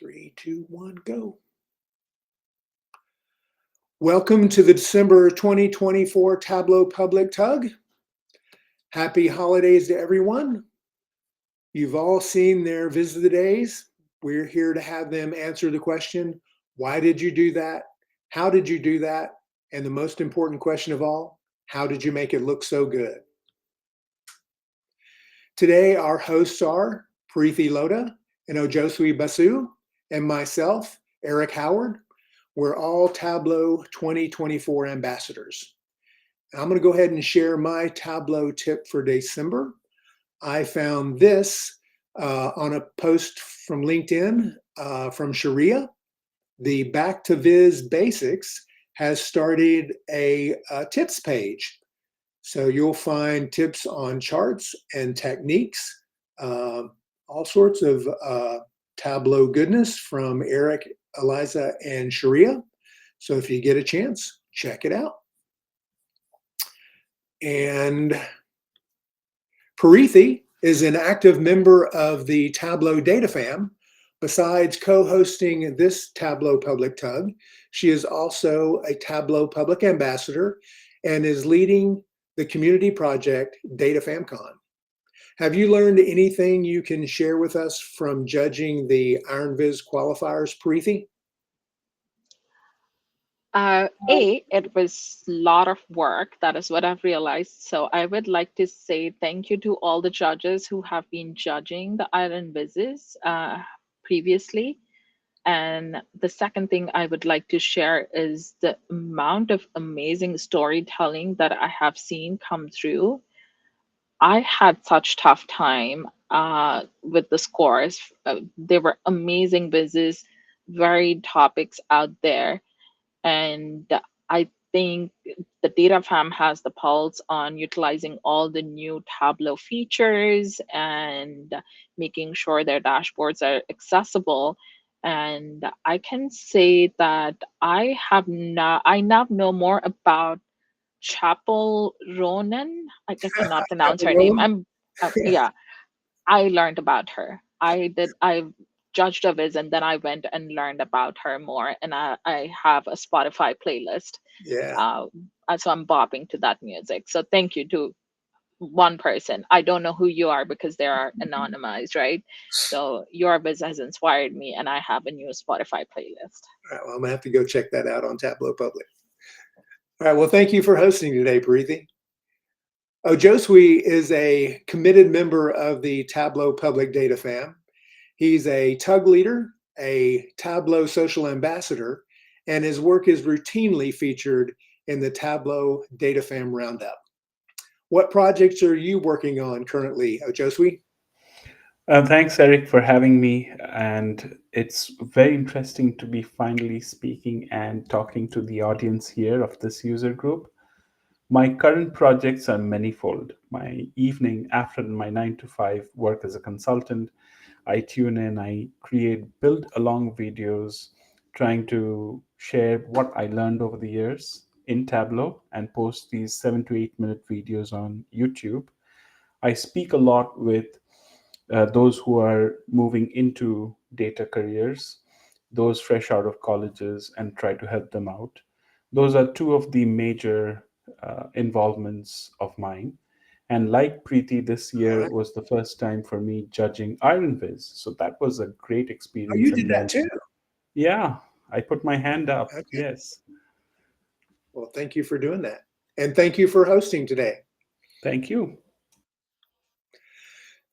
3, 2, 1, go. Welcome to the December 2024 Tableau Public TUG. Happy holidays to everyone. You've all seen their visit of the days. We're here to have them answer the question, why did you do that? How did you do that? And the most important question of all, how did you make it look so good? Today, our hosts are Preethi Lodha and Ojoswi Basu, and myself, Eric Howard. We're all Tableau 2024 ambassadors. I'm going to go ahead and share my Tableau tip for December. I found this on a post from LinkedIn from Sharia. The Back to Viz Basics has started a tips page. So you'll find tips on charts and techniques, all sorts of Tableau goodness from Eric, Eliza, and Sharia. So if you get a chance, check it out. And Preethi is an active member of the Tableau DataFam. Besides co-hosting this Tableau Public TUG, she is also a Tableau Public Ambassador and is leading the community project DataFamCon. Have you learned anything you can share with us from judging the IronViz qualifiers, Preethi? It was a lot of work. That is what I've realized. So I would like to say thank you to all the judges who have been judging the IronVizes previously. And the second thing I would like to share is the amount of amazing storytelling that I have seen come through. I had such tough time with the scores. They were amazing quizzes, varied topics out there. And I think the DataFam has the pulse on utilizing all the new Tableau features and making sure their dashboards are accessible. And I can say that I now know more about Chapel Ronan. I cannot pronounce her name. Yeah, I learned about her. I judged a viz and then I went and learned about her more. And I have a Spotify playlist. Yeah. So I'm bopping to that music. So thank you to one person. I don't know who you are because they are anonymized, right? So your viz has inspired me and I have a new Spotify playlist. All right, well, I'm going to have to go check that out on Tableau Public. All right, well, thank you for hosting today, Preethi. Ojoswi is a committed member of the Tableau Public DataFam. He's a TUG leader, a Tableau social ambassador, and his work is routinely featured in the Tableau DataFam Roundup. What projects are you working on currently, Ojoswi? Thanks, Eric, for having me. And it's very interesting to be finally speaking and talking to the audience here of this user group. My current projects are manifold. My evening after my 9 to 5 work as a consultant, I tune in, I create build along videos, trying to share what I learned over the years in Tableau and post these 7 to 8 minute videos on YouTube. I speak a lot with those who are moving into data careers, those fresh out of colleges, and try to help them out. Those are two of the major involvements of mine. And like Preeti, this year was the first time for me judging IronViz. So that was a great Oh, experience. you did that too? Yeah, I put my hand up. Okay. Yes. Well, thank you for doing that. And thank you for hosting today. Thank you.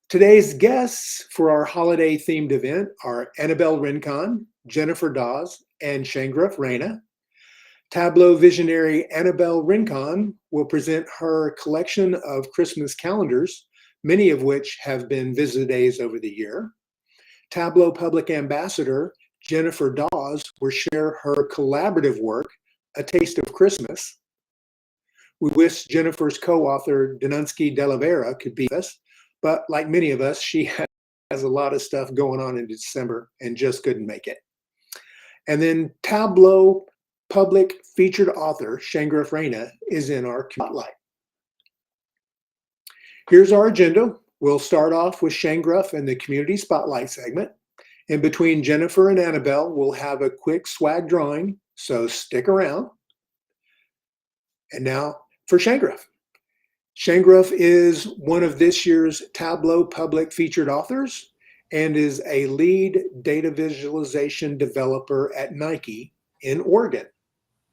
Today's guests for our holiday themed event are Annabelle Rincon, Jennifer Dawes, and Shangruff Raina. Tableau visionary Annabelle Rincon will present her collection of Christmas calendars, many of which have been visit days over the year. Tableau Public Ambassador Jennifer Dawes will share her collaborative work, A Taste of Christmas. We wish Jennifer's co-author Danunsky Delavera could be with us, but like many of us, she has a lot of stuff going on in December and just couldn't make it. And then Tableau Public featured author Shangruff Raina is in our spotlight. Here's our agenda. We'll start off with Shangruff in the Community Spotlight segment. In between Jennifer and Annabelle, we'll have a quick swag drawing, so stick around. And now for Shangruff. Shangruff is one of this year's Tableau public featured authors and is a lead data visualization developer at Nike in Oregon.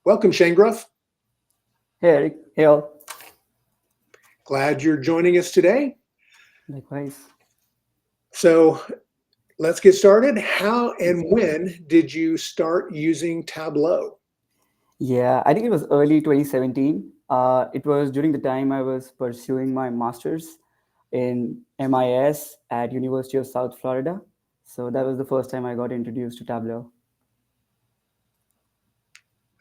Welcome, Shangruff. Hey, Eric. Hey, all. Glad you're joining us today. Likewise. So let's get started. How and when did you start using Tableau? Yeah, I think it was early 2017. It was during the time I was pursuing my master's in MIS at University of South Florida. So that was the first time I got introduced to Tableau.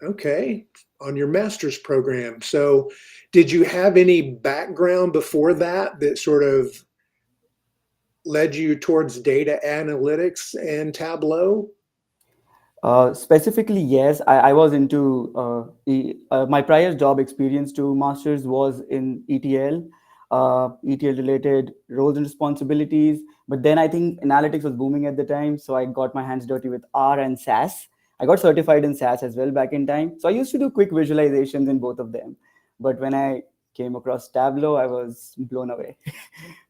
Okay, on your master's program. So did you have any background before that that sort of led you towards data analytics and Tableau? Specifically, yes, I was into my prior job experience to master's was in ETL related roles and responsibilities. But then I think analytics was booming at the time. So I got my hands dirty with R and SAS. I got certified in SAS as well back in time. So I used to do quick visualizations in both of them. But when I came across Tableau, I was blown away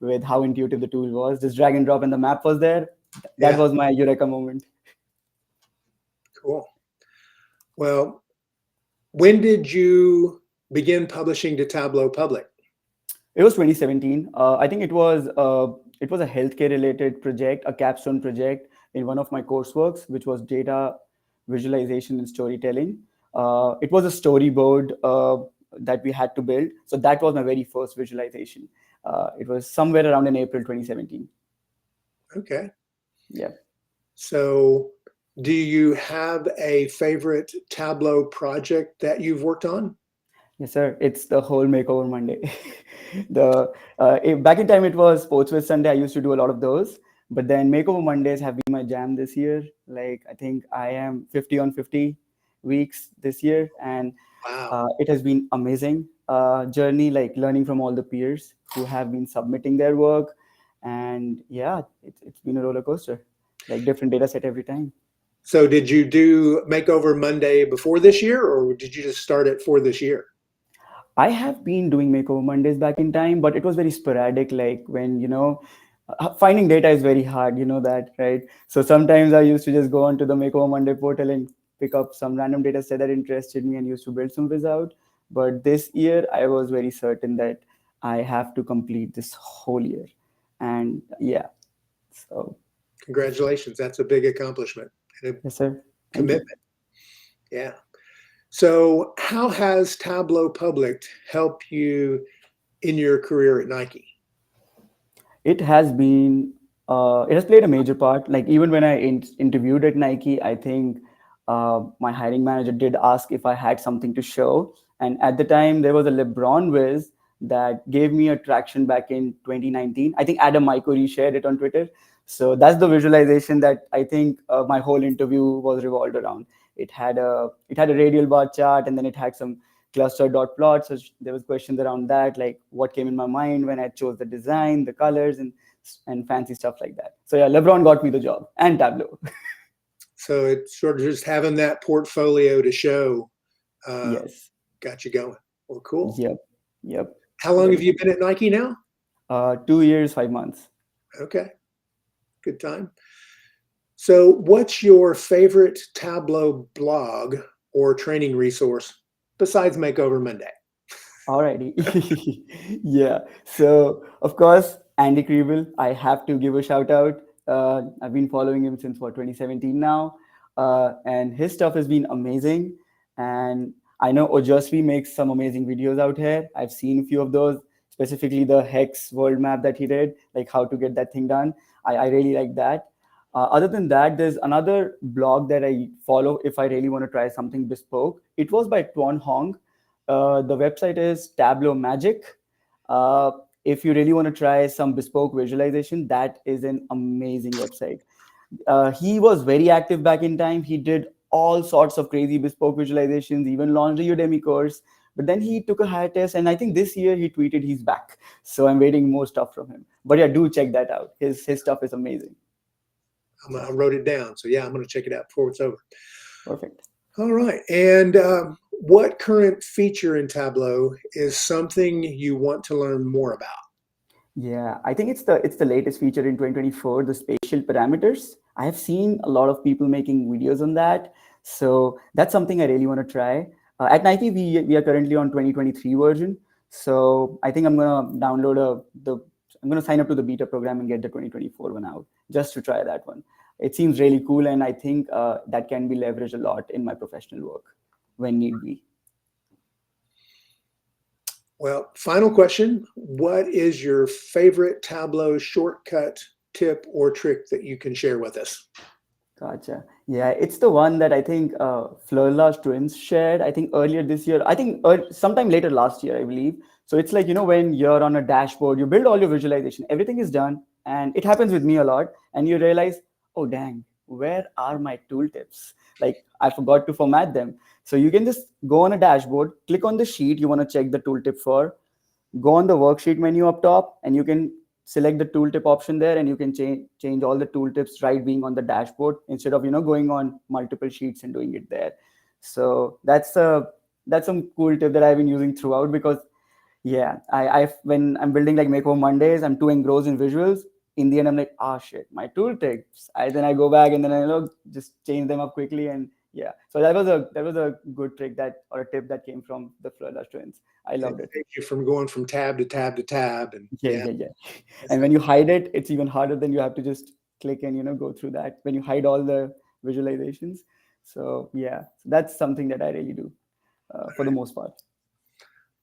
with how intuitive the tool was. Just drag and drop and the map was there. That was my eureka moment. Cool. Well, when did you begin publishing to Tableau Public? It was 2017. I think it was a healthcare related project, a capstone project in one of my courseworks, which was data visualization and storytelling. It was a storyboard that we had to build. So that was my very first visualization. It was somewhere around in April 2017. Okay. Yeah. So do you have a favorite Tableau project that you've worked on? Yes, sir. It's the whole Makeover Monday. Back in time, it was Sports with Sunday. I used to do a lot of those. But then Makeover Mondays have been my jam this year. Like, I think I am 50 on 50 weeks this year. And wow. It has been amazing journey, like learning from all the peers who have been submitting their work. And yeah, it's been a roller coaster, like different data set every time. So did you do Makeover Monday before this year, or did you just start it for this year? I have been doing Makeover Mondays back in time, but it was very sporadic. Like when, finding data is very hard, you know that, right? So sometimes I used to just go onto the Makeover Monday portal and pick up some random data set that interested me and used to build some viz out. But this year, I was very certain that I have to complete this whole year. And yeah, so. Congratulations. That's a big accomplishment. Yes, sir. Commitment. Yeah. So how has Tableau Public helped you in your career at Nike? It has played a major part. Like even when I interviewed at Nike, I think my hiring manager did ask if I had something to show. And at the time, there was a LeBron whiz that gave me a traction back in 2019. I think Adam Michael reshared it on Twitter. So that's the visualization that I think my whole interview was revolved around. It had a radial bar chart, and then it had some cluster dot plots. So there was questions around that, like what came in my mind when I chose the design, the colors, and fancy stuff like that. So yeah, LeBron got me the job and Tableau. So it's sort of just having that portfolio to show. Yes. Got you going. Well, cool. Yep. How long have you been at Nike now? 2 years, 5 months. Okay. Good time. So what's your favorite Tableau blog or training resource besides Makeover Monday? Alrighty. Yeah. So of course, Andy Kriebel, I have to give a shout out. I've been following him since 2017 now. And his stuff has been amazing. And I know Ojasvi makes some amazing videos out here. I've seen a few of those, specifically the Hex world map that he did, like how to get that thing done. I really like that. Other than that, there's another blog that I follow if I really want to try something bespoke. It was by Tuan Hong. The website is Tableau Magic. If you really want to try some bespoke visualization, that is an amazing website. He was very active back in time. He did all sorts of crazy bespoke visualizations, even launched a Udemy course. But then he took a hiatus, and I think this year he tweeted he's back. So I'm waiting more stuff from him. But yeah, do check that out. His stuff is amazing. I wrote it down. So yeah, I'm going to check it out before it's over. Perfect. All right. And what current feature in Tableau is something you want to learn more about? Yeah, I think it's the latest feature in 2024, the spatial parameters. I have seen a lot of people making videos on that, so that's something I really want to try. At Nike, we are currently on 2023 version, so I think I'm gonna I'm gonna sign up to the beta program and get the 2024 one out just to try that one. It seems really cool, and I think that can be leveraged a lot in my professional work when need be. Well, final question. What is your favorite Tableau shortcut tip or trick that you can share with us? Gotcha. Yeah, it's the one that I think Fleur twins shared, I think earlier this year, I think sometime later last year, I believe. So it's like, when you're on a dashboard, you build all your visualization, everything is done. And it happens with me a lot. And you realize, oh, dang, where are my tooltips? Like, I forgot to format them. So you can just go on a dashboard, click on the sheet you want to check the tooltip for, go on the worksheet menu up top, and you can select the tooltip option there, and you can change all the tooltips right being on the dashboard instead of going on multiple sheets and doing it there. So that's some cool tip that I've been using throughout, because yeah, I when I'm building like Makeover Mondays, I'm too engrossed in visuals. In the end, I'm like, ah, shit, my tooltips. Then I go back and then I just change them up quickly, and yeah. So that was a good trick or a tip that came from the Fleur twins. I loved it. Thank you from going from tab to tab to tab. And Yeah. And when you hide it, it's even harder. Then you have to just click and go through that when you hide all the visualizations. So yeah, so that's something that I really do for the most part.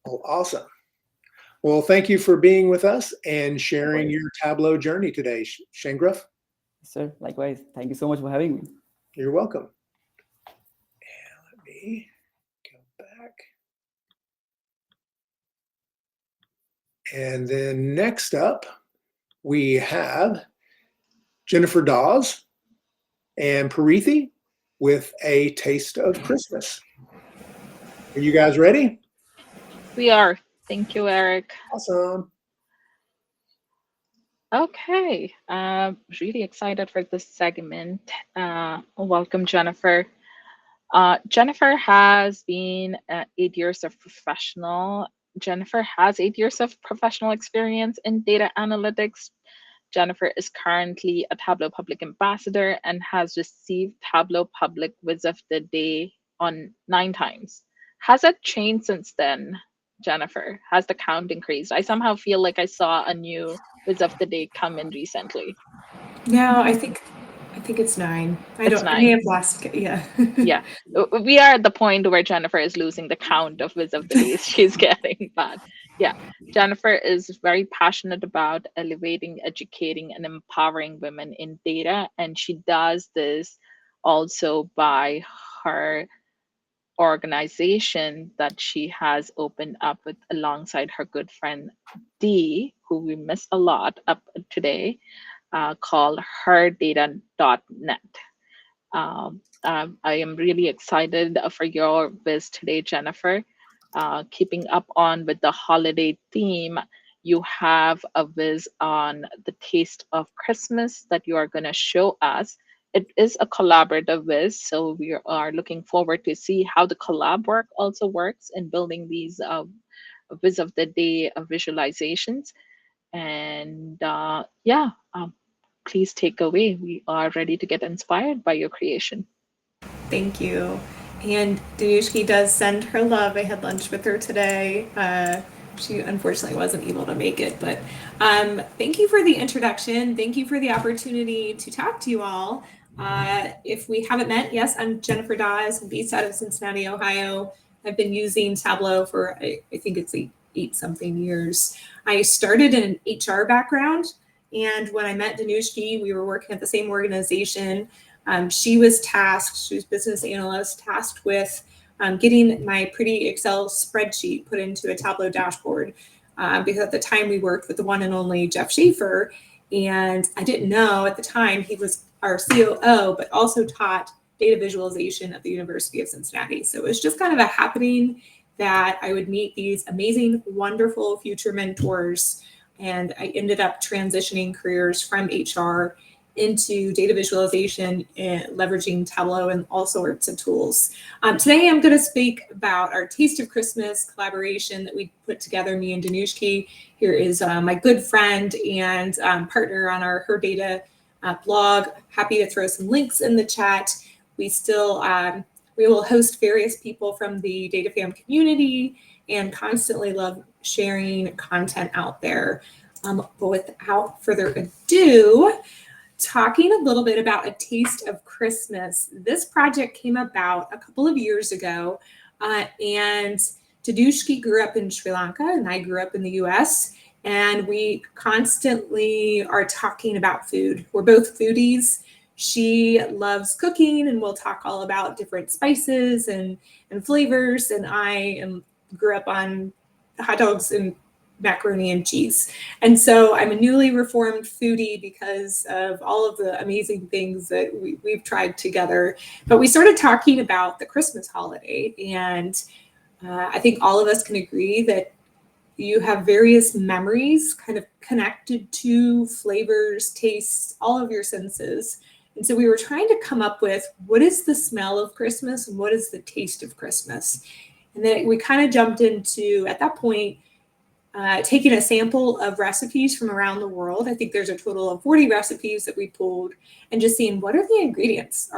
Oh, awesome. Well, thank you for being with us and sharing Likewise. your Tableau journey today, Shangruff. Sir, likewise. Thank you so much for having me. You're welcome. And let me go back. And then next up, we have Jennifer Dawes and Parithi with A Taste of Christmas. Are you guys ready? We are. Thank you, Eric. Awesome. Okay, really excited for this segment. Welcome, Jennifer. Jennifer has been 8 years of professional. Jennifer has 8 years of professional experience in data analytics. Jennifer is currently a Tableau Public Ambassador and has received Tableau Public Whiz of the Day on 9 times. Has it changed since then, Jennifer? Has the count increased? I somehow feel like I saw a new Whiz of the Day come in recently. No, I think it's 9. I may have lost. Yeah. Yeah, we are at the point where Jennifer is losing the count of Whiz of the Days she's getting, but yeah, Jennifer is very passionate about elevating, educating, and empowering women in data, and she does this also by her organization that she has opened up with alongside her good friend Dee, who we miss a lot up today, called herdata.net. I am really excited for your viz today, Jennifer. Keeping up on with the holiday theme, you have a viz on the taste of Christmas that you are going to show us. It is a collaborative viz, so we are looking forward to see how the collab work also works in building these viz of the day visualizations. And please take away. We are ready to get inspired by your creation. Thank you. And Danushki does send her love. I had lunch with her today. She unfortunately wasn't able to make it, but thank you for the introduction. Thank you for the opportunity to talk to you all. If we haven't met, yes, I'm Jennifer Dawes. I'm based out of Cincinnati, Ohio. I've been using Tableau for, I think it's 8-something years. I started in an HR background, and when I met Danushki, we were working at the same organization. She was business analyst, tasked with getting my pretty Excel spreadsheet put into a Tableau dashboard, because at the time we worked with the one and only Jeff Schaefer, and I didn't know at the time he was our COO, but also taught data visualization at the University of Cincinnati. So it was just kind of a happening that I would meet these amazing, wonderful future mentors, and I ended up transitioning careers from HR into data visualization and leveraging Tableau and all sorts of tools. Today, I'm going to speak about our Taste of Christmas collaboration that we put together, me and Danushki. Here is my good friend and partner on our Her Data blog. Happy to throw some links in the chat. We still we will host various people from the DataFam community and constantly love sharing content out there. But without further ado, talking a little bit about a Taste of Christmas. This project came about a couple of years ago, and Danushki grew up in Sri Lanka and I grew up in the US, and we constantly are talking about food. We're both foodies. She loves cooking, and we'll talk all about different spices and flavors, and I grew up on hot dogs and macaroni and cheese. And so I'm a newly reformed foodie because of all of the amazing things that we've tried together. But we started talking about the Christmas holiday, and I think all of us can agree that you have various memories kind of connected to flavors, tastes, all of your senses. And so we were trying to come up with what is the smell of Christmas and what is the taste of Christmas. And then we kind of jumped into, at that point, taking a sample of recipes from around the world. I think there's a total of 40 recipes that we pulled, and just seeing what are the ingredients?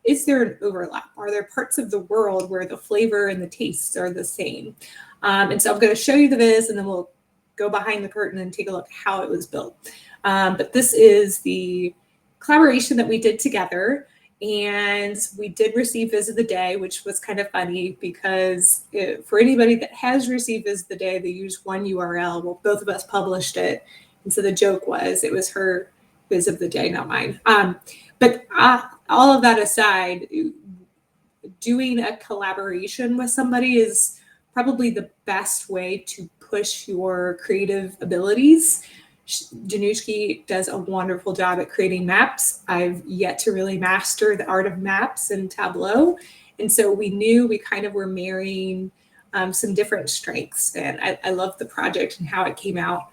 Is there an overlap? Are there parts of the world where the flavor and the tastes are the same? And so I'm going to show you the viz, and then we'll go behind the curtain and take a look at how it was built. But this is the collaboration that we did together. And we did receive Viz of the Day, which was kind of funny because for anybody that has received Viz of the Day, they use one URL. Well, both of us published it. And so the joke was it was her Viz of the Day, not mine. But all of that aside, doing a collaboration with somebody is probably the best way to push your creative abilities. Danushki does a wonderful job at creating maps. I've yet to really master the art of maps in Tableau. And so we knew we kind of were marrying some different strengths. And I love the project and how it came out.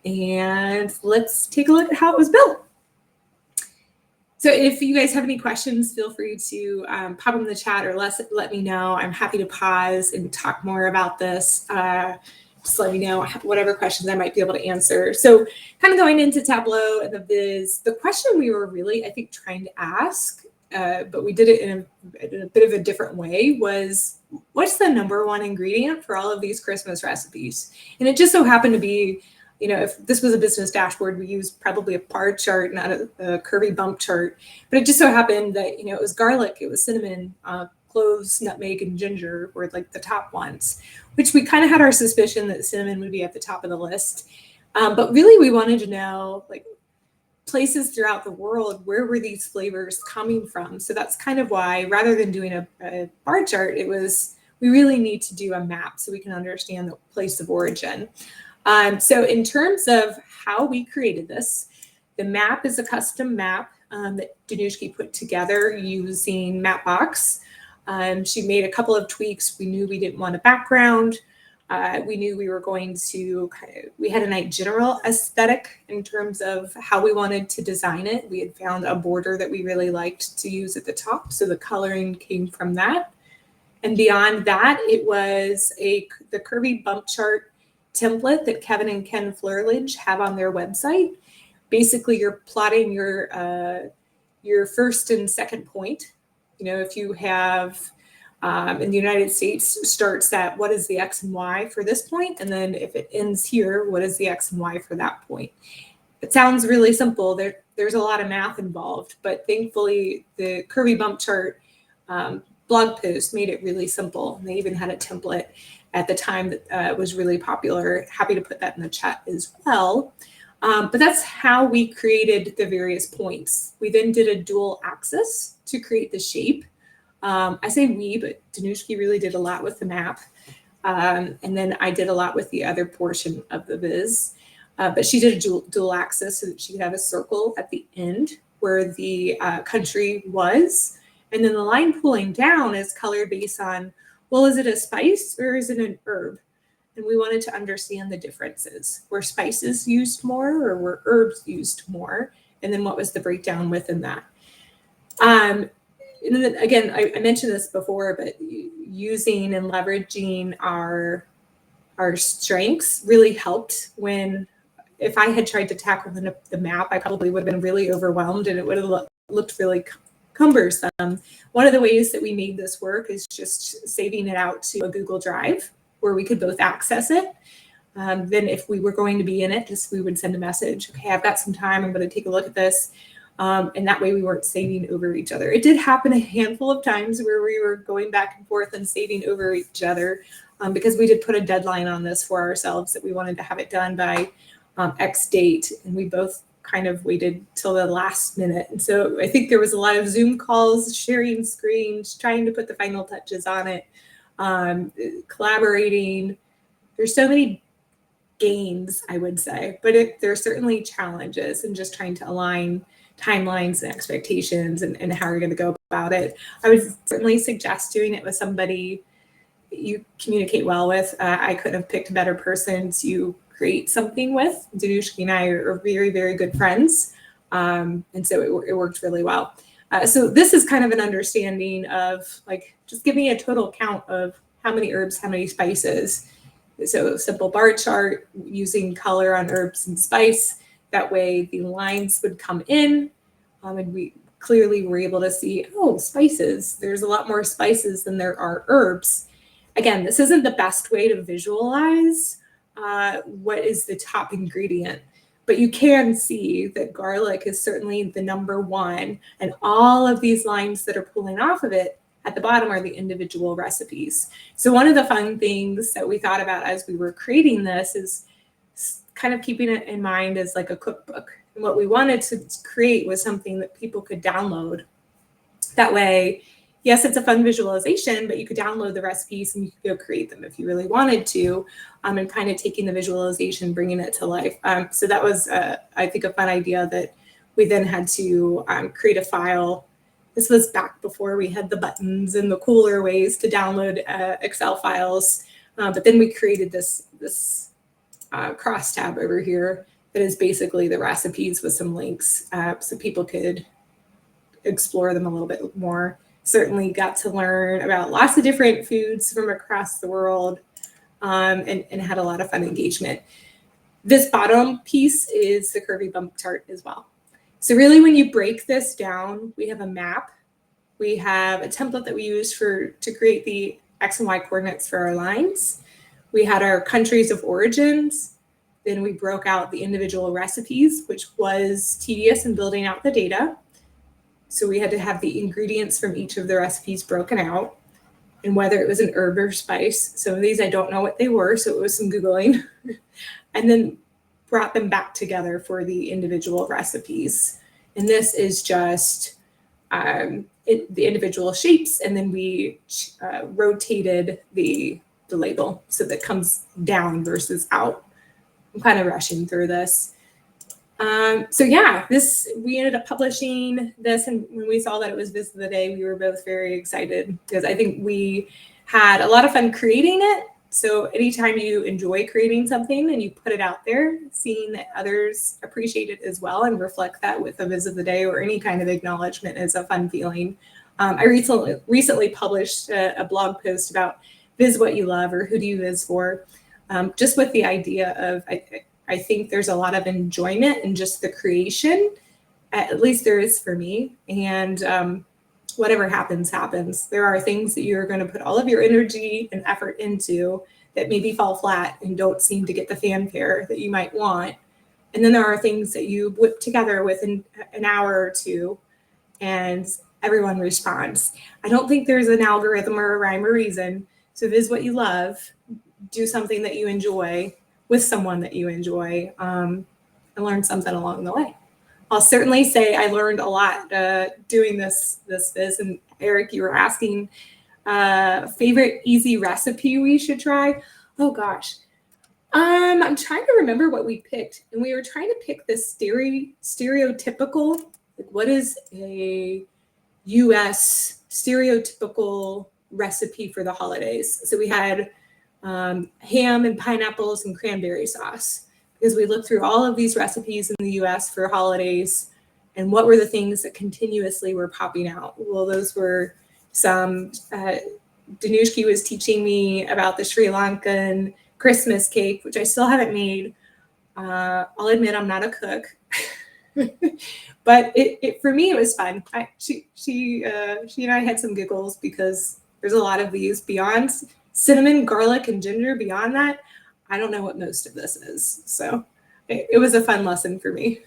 And let's take a look at how it was built. So if you guys have any questions, feel free to pop them in the chat or let me know. I'm happy to pause and talk more about this. Just let me know whatever questions I might be able to answer. So kind of going into Tableau and the viz, the question we were really, I think, trying to ask, but we did it in a bit of a different way, was what's the number one ingredient for all of these Christmas recipes? And it just so happened to be, if this was a business dashboard, we used probably a bar chart, not a curvy bump chart. But it just so happened that, it was garlic, it was cinnamon, cloves, nutmeg, and ginger were like the top ones, which we kind of had our suspicion that cinnamon would be at the top of the list. But really we wanted to know, like, places throughout the world, where were these flavors coming from? So that's kind of why, rather than doing a bar chart, we really need to do a map so we can understand the place of origin. So in terms of how we created this, the map is a custom map that Danushki put together using Mapbox. She made a couple of tweaks. We knew we didn't want a background. We knew we were going to we had a general aesthetic in terms of how we wanted to design it. We had found a border that we really liked to use at the top, so the coloring came from that. And beyond that, it was the curvy bump chart template that Kevin and Ken Flerledge have on their website. Basically, you're plotting your first and second point. If you have in the United States starts at what is the X and Y for this point, and then if it ends here, what is the X and Y for that point? It sounds really simple. There's a lot of math involved, but thankfully the curvy bump chart blog post made it really simple. And they even had a template at the time that was really popular. Happy to put that in the chat as well. But that's how we created the various points. We then did a dual axis to create the shape. I say we, but Danushki really did a lot with the map. And then I did a lot with the other portion of the viz. But she did a dual axis so that she could have a circle at the end where the country was. And then the line pulling down is colored based on, well, is it a spice or is it an herb? And we wanted to understand the differences. Were spices used more or were herbs used more? and then what was the breakdown within that. And then again, I mentioned this before, but using and leveraging our strengths really helped when, if I had tried to tackle the map, I probably would have been really overwhelmed and it would have looked really cumbersome. One of the ways that we made this work is just saving it out to a Google Drive where we could both access it. Then if we were going to be in it, we would send a message, okay, I've got some time, I'm going to take a look at this. And that way we weren't saving over each other. It did happen a handful of times where we were going back and forth and saving over each other because we did put a deadline on this for ourselves that we wanted to have it done by X date. And we both kind of waited till the last minute. And so I think there was a lot of Zoom calls, sharing screens, trying to put the final touches on it, collaborating. There's so many gains, I would say, but there are certainly challenges in just trying to align timelines and expectations and how you're going to go about it. I would certainly suggest doing it with somebody you communicate well with. I couldn't have picked a better person to create something with. Danushki and I are very, very good friends. And so it worked really well. So this is kind of an understanding of like, just give me a total count of how many herbs, how many spices. So simple bar chart using color on herbs and spice. That way the lines would come in and we clearly were able to see, oh, spices. There's a lot more spices than there are herbs. Again, this isn't the best way to visualize what is the top ingredient, but you can see that garlic is certainly the number one, and all of these lines that are pulling off of it at the bottom are the individual recipes. So one of the fun things that we thought about as we were creating this is kind of keeping it in mind as like a cookbook. And what we wanted to create was something that people could download. That way, yes, it's a fun visualization, but you could download the recipes and you could go create them if you really wanted to, and kind of taking the visualization, bringing it to life. So that was, I think, a fun idea that we then had to create a file. This was back before we had the buttons and the cooler ways to download Excel files. But then we created this cross tab over here that is basically the recipes with some links so people could explore them a little bit more. Certainly got to learn about lots of different foods from across the world and had a lot of fun engagement. This bottom piece is the curvy bump chart as well. So really when you break this down, we have a map. We have a template that we used to create the X and Y coordinates for our lines. We had our countries of origins. Then we broke out the individual recipes, which was tedious in building out the data. So we had to have the ingredients from each of the recipes broken out and whether it was an herb or spice. Some of these I don't know what they were, so it was some Googling. And then brought them back together for the individual recipes. And this is just the individual shapes, and then we rotated the label so that comes down versus out. I'm kind of rushing through this. So yeah, we ended up publishing this, and when we saw that it was Visit of the Day, we were both very excited because I think we had a lot of fun creating it. So anytime you enjoy creating something and you put it out there, seeing that others appreciate it as well and reflect that with a Visit of the Day or any kind of acknowledgement is a fun feeling. I recently published a blog post about Viz What You Love or Who Do You Viz For, just with the idea of, I think there's a lot of enjoyment in just the creation, at least there is for me, and whatever happens, happens. There are things that you're going to put all of your energy and effort into that maybe fall flat and don't seem to get the fanfare that you might want. And then there are things that you whip together within an hour or two and everyone responds. I don't think there's an algorithm or a rhyme or reason. So Viz What You Love, do something that you enjoy with someone that you enjoy, and learn something along the way. I'll certainly say I learned a lot doing this Viz. And Eric, you were asking favorite easy recipe we should try. Oh gosh, I'm trying to remember what we picked, and we were trying to pick this stereotypical. Like, what is a U.S. stereotypical recipe for the holidays? So we had ham and pineapples and cranberry sauce, because we looked through all of these recipes in the US for holidays And what were the things that continuously were popping out? Well, those were some, Danushki was teaching me about the Sri Lankan Christmas cake, which I still haven't made. I'll admit I'm not a cook, but it for me, it was fun. She and I had some giggles because there's a lot of these beyond cinnamon, garlic, and ginger. Beyond that, I don't know what most of this is. So it was a fun lesson for me.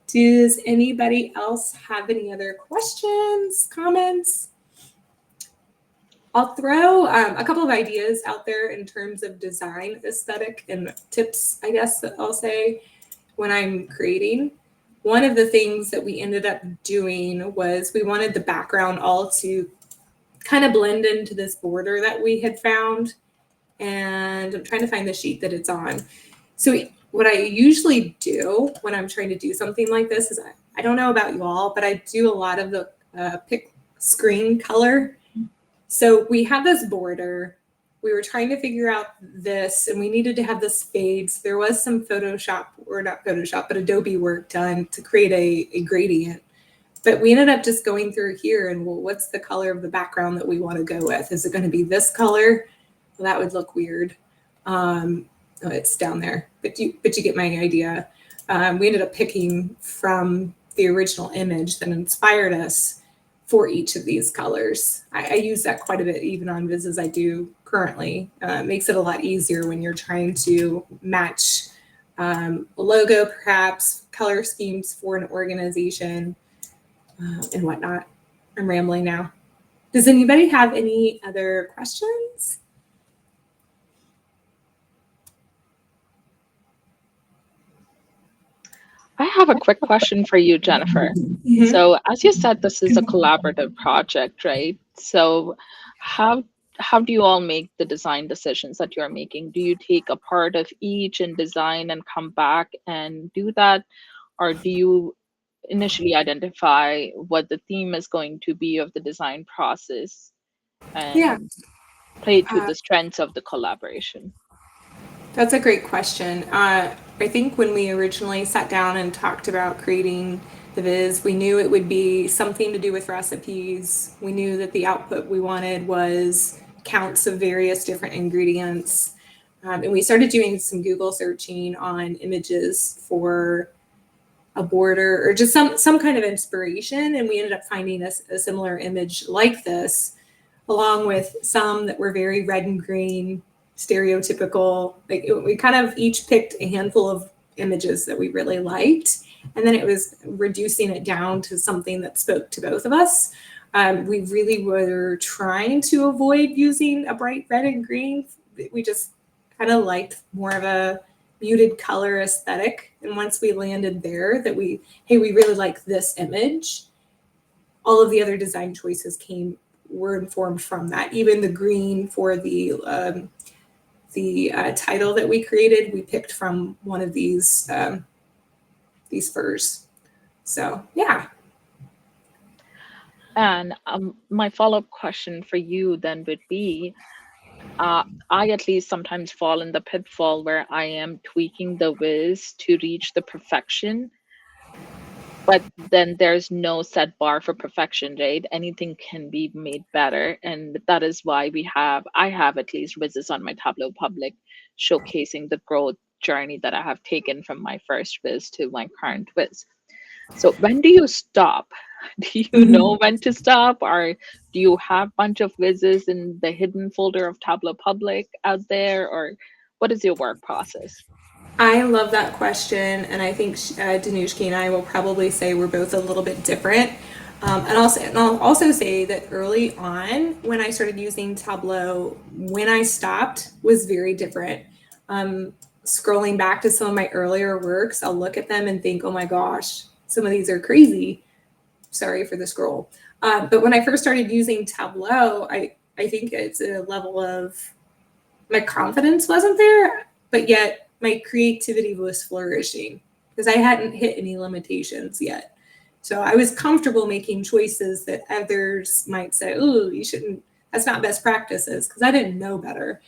Does anybody else have any other questions, comments? I'll throw a couple of ideas out there in terms of design aesthetic and tips, I guess, that I'll say when I'm creating. One of the things that we ended up doing was we wanted the background all to kind of blend into this border that we had found. And I'm trying to find the sheet that it's on. So what I usually do when I'm trying to do something like this is, I don't know about you all, but I do a lot of the pick screen color. So we have this border. We were trying to figure out this, and we needed to have this fades. There was some Photoshop, or not Photoshop, but Adobe work done to create a gradient. But we ended up just going through here and, well, what's the color of the background that we want to go with? Is it going to be this color? Well, that would look weird. Oh, it's down there, but you get my idea. We ended up picking from the original image that inspired us for each of these colors. I use that quite a bit, even on vises I do currently. It makes it a lot easier when you're trying to match a logo, perhaps color schemes for an organization and whatnot. I'm rambling now. Does anybody have any other questions? I have a quick question for you, Jennifer. Mhm. So, as you said, this is a collaborative project, right? So, how do you all make the design decisions that you're making? Do you take a part of each and design and come back and do that, or do you initially identify what the theme is going to be of the design process Yeah. and play to the strengths of the collaboration? That's a great question. I think when we originally sat down and talked about creating the viz, we knew it would be something to do with recipes. We knew that the output we wanted was counts of various different ingredients. And we started doing some Google searching on images for a border or just some kind of inspiration. And we ended up finding a similar image like this, along with some that were very red and green, stereotypical. Like we kind of each picked a handful of images that we really liked, and then it was reducing it down to something that spoke to both of us. We really were trying to avoid using a bright red and green. We just kind of liked more of a muted color aesthetic. And once we landed there, that we really like this image, all of the other design choices were informed from that. Even the green for the title that we created, we picked from one of these furs. So yeah. And my follow-up question for you then would be, I at least sometimes fall in the pitfall where I am tweaking the viz to reach the perfection, but then there's no set bar for perfection, right? Anything can be made better, and that is why I have at least vizes on my Tableau public showcasing the growth journey that I have taken from my first viz to my current viz. So when do you stop? Do you know when to stop, or do you have a bunch of vizes in the hidden folder of Tableau public out there, or what is your work process? I love that question, and I think Danushki and I will probably say we're both a little bit different. And I'll also say that early on, when I started using Tableau, when I stopped was very different. Scrolling back to some of my earlier works, I'll look at them and think, oh my gosh, some of these are crazy. Sorry for the scroll. But when I first started using Tableau, I think it's a level of my confidence wasn't there, but yet my creativity was flourishing because I hadn't hit any limitations yet. So I was comfortable making choices that others might say, oh, you shouldn't, that's not best practices, because I didn't know better.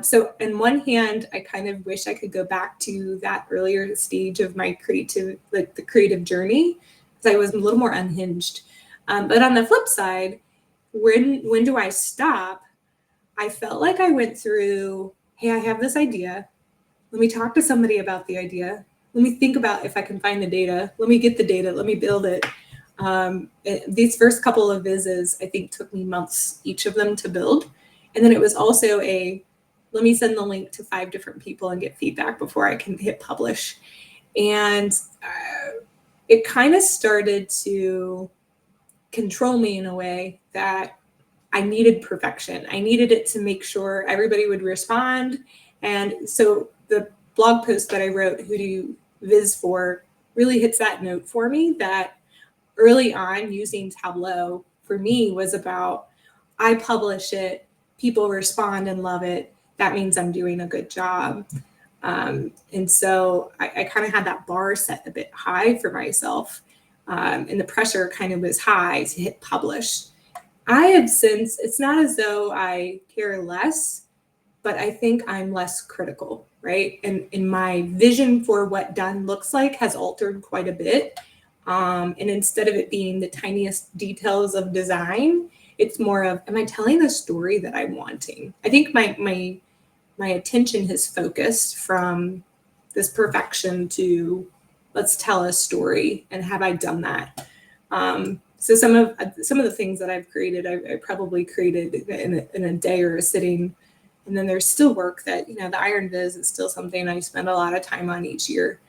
So on one hand, I kind of wish I could go back to that earlier stage of my the creative journey, because I was a little more unhinged. But on the flip side, when do I stop? I felt like I went through, hey, I have this idea. Let me talk to somebody about the idea. Let me think about if I can find the data. Let me get the data. Let me build it. These first couple of vizzes, I think, took me months, each of them, to build. And then it was also let me send the link to 5 different people and get feedback before I can hit publish. And it kind of started to control me in a way that I needed perfection. I needed it to make sure everybody would respond. And so the blog post that I wrote, Who Do You Viz For, really hits that note for me, that early on using Tableau for me was about, I publish it, people respond and love it. That means I'm doing a good job. And so I kind of had that bar set a bit high for myself. And the pressure kind of was high to hit publish. I have since, it's not as though I care less, but I think I'm less critical, right? And my vision for what done looks like has altered quite a bit. And instead of it being the tiniest details of design, it's more of, am I telling the story that I'm wanting? I think my attention has focused from this perfection to, let's tell a story, and have I done that? So some of the things that I've created, I probably created in a day or a sitting. And then there's still work that, the Iron Viz is still something I spend a lot of time on each year.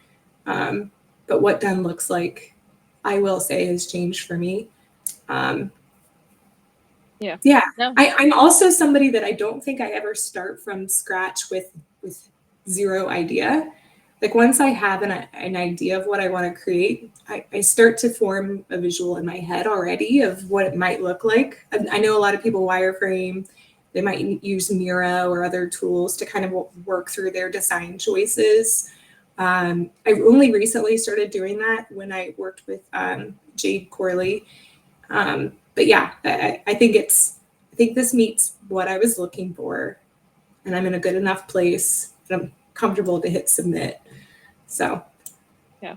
But what done looks like, I will say, has changed for me. Yeah. No. I'm also somebody that I don't think I ever start from scratch with zero idea. Like once I have an idea of what I want to create, I start to form a visual in my head already of what it might look like. I know a lot of people wireframe. They might use Miro or other tools to kind of work through their design choices. I only recently started doing that when I worked with Jade Corley. But yeah, I think this meets what I was looking for, and I'm in a good enough place that I'm comfortable to hit submit. So Yeah,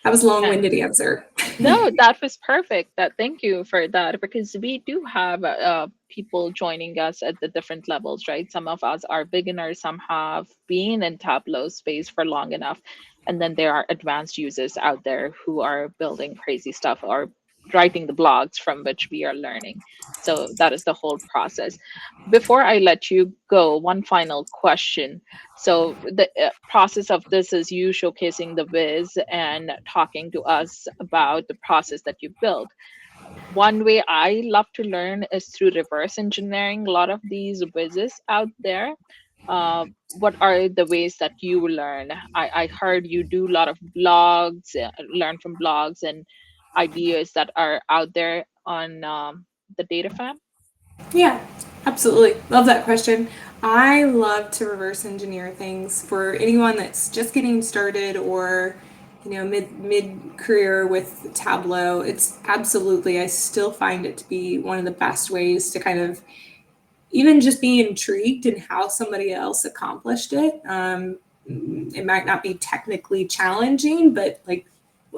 that was a long-winded answer. No, that was perfect. Thank you for that, because we do have people joining us at the different levels, right? Some of us are beginners, some have been in Tableau space for long enough, and then there are advanced users out there who are building crazy stuff or writing the blogs from which we are learning. So that is the whole process. Before I let you go, one final question. So the process of this is you showcasing the Viz and talking to us about the process that you built. One way I love to learn is through reverse engineering a lot of these Vizes out there. What are the ways that you learn? I heard you do a lot of blogs, learn from blogs and ideas that are out there on the DataFam. Yeah, absolutely. Love that question. I love to reverse engineer things for anyone that's just getting started or mid career with Tableau. It's absolutely, I still find it to be one of the best ways to kind of even just be intrigued in how somebody else accomplished it. It might not be technically challenging, but like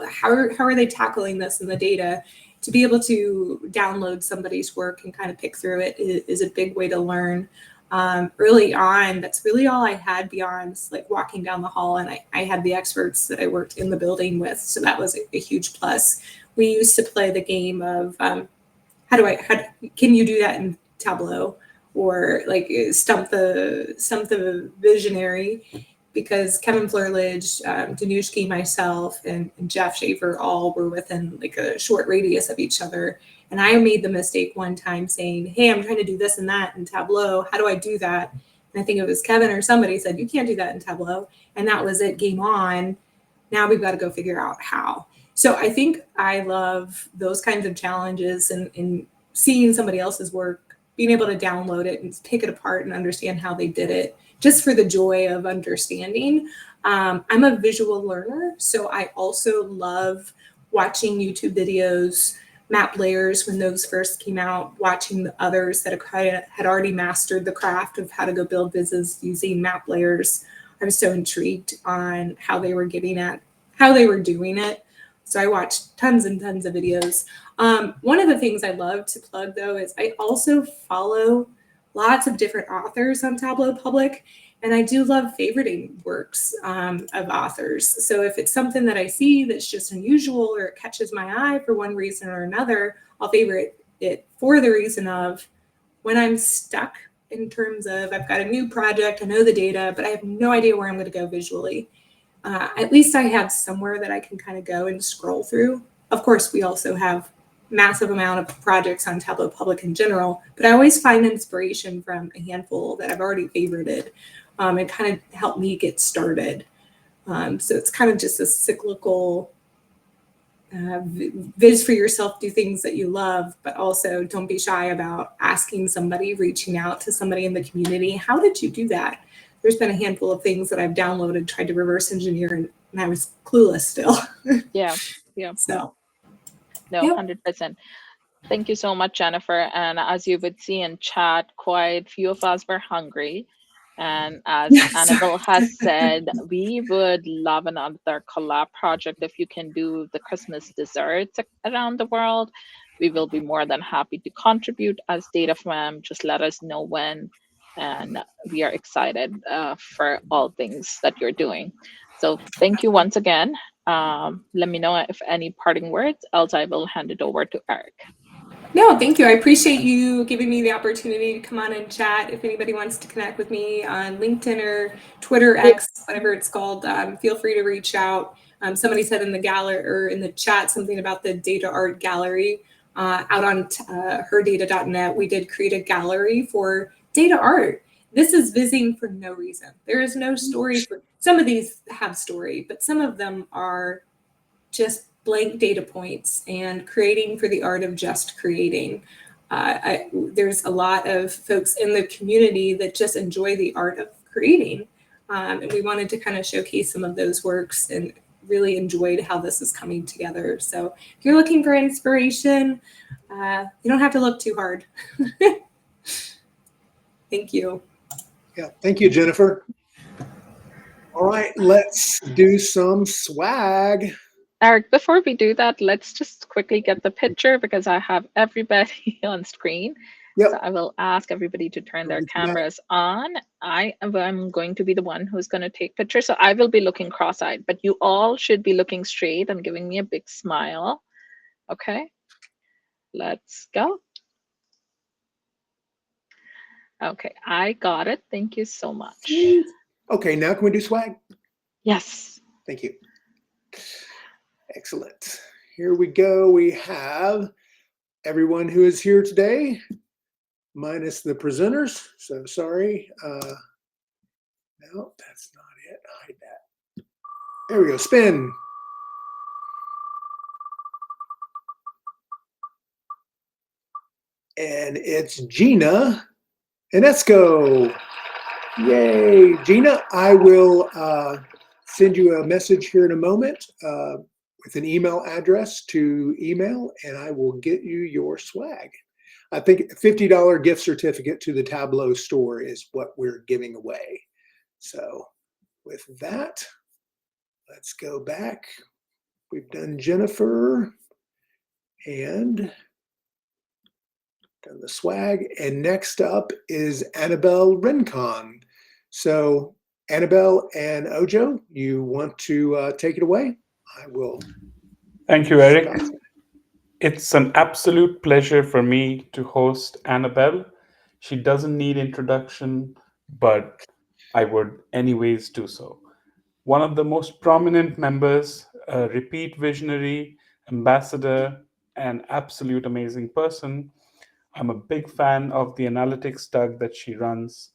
how are they tackling this in the data? To be able to download somebody's work and kind of pick through it is a big way to learn. Early on, that's really all I had beyond like walking down the hall, and I had the experts that I worked in the building with, so that was a huge plus. We used to play the game of can you do that in Tableau, or like stump the visionary, because Kevin Flerledge, Danushki, myself, and Jeff Schaefer all were within like a short radius of each other. And I made the mistake one time saying, hey, I'm trying to do this and that in Tableau. How do I do that? And I think it was Kevin or somebody said, you can't do that in Tableau. And that was it, game on. Now we've got to go figure out how. So I think I love those kinds of challenges, and seeing somebody else's work, being able to download it and pick it apart and understand how they did it, just for the joy of understanding. I'm a visual learner, so I also love watching YouTube videos, map layers when those first came out, watching the others that had already mastered the craft of how to go build vizzes using map layers. I was so intrigued on how they were doing it. So I watched tons and tons of videos. One of the things I love to plug, though, is I also follow lots of different authors on Tableau Public, and I do love favoriting works of authors. So if it's something that I see that's just unusual or it catches my eye for one reason or another, I'll favorite it for the reason of when I'm stuck in terms of I've got a new project, I know the data, but I have no idea where I'm going to go visually. At least I have somewhere that I can kind of go and scroll through. Of course, we also have massive amount of projects on Tableau Public in general, but I always find inspiration from a handful that I've already favorited and kind of help me get started. So it's kind of just a cyclical viz for yourself, do things that you love, but also don't be shy about asking somebody, reaching out to somebody in the community. How did you do that? There's been a handful of things that I've downloaded, tried to reverse engineer, and I was clueless still. Yeah. So, No, yep. 100%. Thank you so much, Jennifer. And as you would see in chat, quite few of us were hungry. And as Annabelle has said, we would love another collab project. If you can do the Christmas desserts around the world, we will be more than happy to contribute as DataFam. Just let us know when. And we are excited for all things that you're doing. So thank you once again. Let me know if any parting words, else I will hand it over to Eric. No, thank you. I appreciate you giving me the opportunity to come on and chat. If anybody wants to connect with me on LinkedIn or Twitter, X, whatever it's called, feel free to reach out. Somebody said in the gallery or in the chat something about the data art gallery out on herdata.net. We did create a gallery for data art. This is vizzing for no reason. There is no story for some of these have story, but some of them are just blank data points and creating for the art of just creating. There's a lot of folks in the community that just enjoy the art of creating. And we wanted to kind of showcase some of those works and really enjoyed how this is coming together. So if you're looking for inspiration, you don't have to look too hard. Thank you. Yeah, thank you, Jennifer. All right, let's do some swag. Eric, before we do that, let's just quickly get the picture because I have everybody on screen. Yep. So I will ask everybody to turn their cameras on. I am going to be the one who's going to take pictures. So I will be looking cross-eyed, but you all should be looking straight and giving me a big smile. Okay, let's go. Okay, I got it. Thank you so much. Okay, now can we do swag? Yes. Thank you. Excellent. Here we go. We have everyone who is here today, minus the presenters. So sorry. No, that's not it. Hide that. There we go. Spin. And it's Gina and Esco. Yay. Gina, I will send you a message here in a moment with an email address to email, and I will get you your swag. I think a $50 gift certificate to the Tableau store is what we're giving away. So with that, let's go back. We've done Jennifer and done the swag. And next up is Annabelle Rincon. So Annabelle and Ojo, you want to take it away? I will. Thank you, Eric. It's an absolute pleasure for me to host Annabelle. She doesn't need introduction, but I would anyways do so. One of the most prominent members, a repeat visionary, ambassador, and absolute amazing person. I'm a big fan of the analytics TUG that she runs.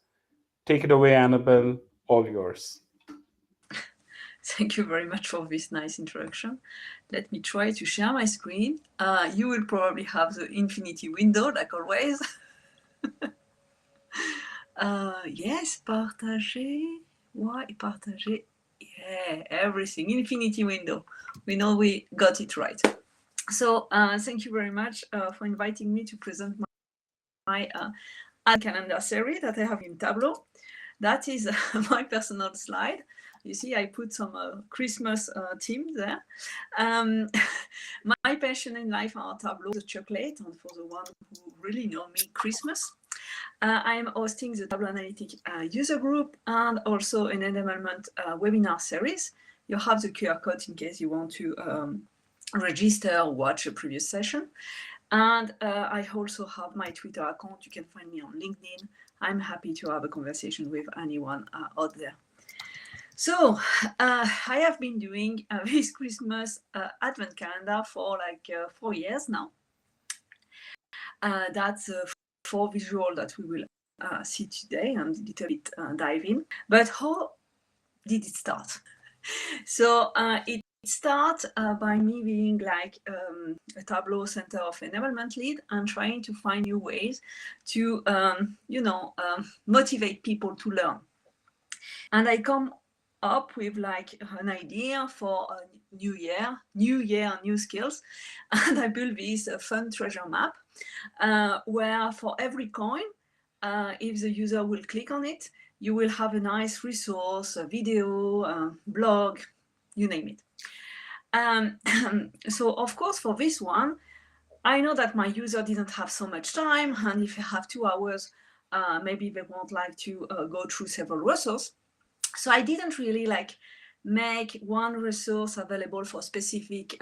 Take it away, Annabelle, all yours. Thank you very much for this nice introduction. Let me try to share my screen. You will probably have the infinity window, like always. Yes, partager. Why partager? Yeah, everything. Infinity window. We know we got it right. So thank you very much for inviting me to present my calendar series that I have in Tableau. That is my personal slide. You see, I put some Christmas theme there. My passion in life are Tableau, the chocolate, and for the one who really know me, Christmas. I am hosting the Tableau Analytics user group and also an enablement webinar series. You have the QR code in case you want to register or watch a previous session. And I also have my Twitter account. You can find me on LinkedIn. I'm happy to have a conversation with anyone out there. So I have been doing this Christmas advent calendar for like 4 years now. That's 4 visual that we will see today and a little bit dive in. But how did it start? So it starts by me being like a Tableau Center of Enablement lead and trying to find new ways to, motivate people to learn. And I come up with like an idea for a new year, new skills. And I built this fun treasure map where for every coin, if the user will click on it, you will have a nice resource, a video, a blog, you name it. So of course, for this one, I know that my user didn't have so much time, and if you have 2 hours, maybe they won't like to go through several resources. So I didn't really like make one resource available for a specific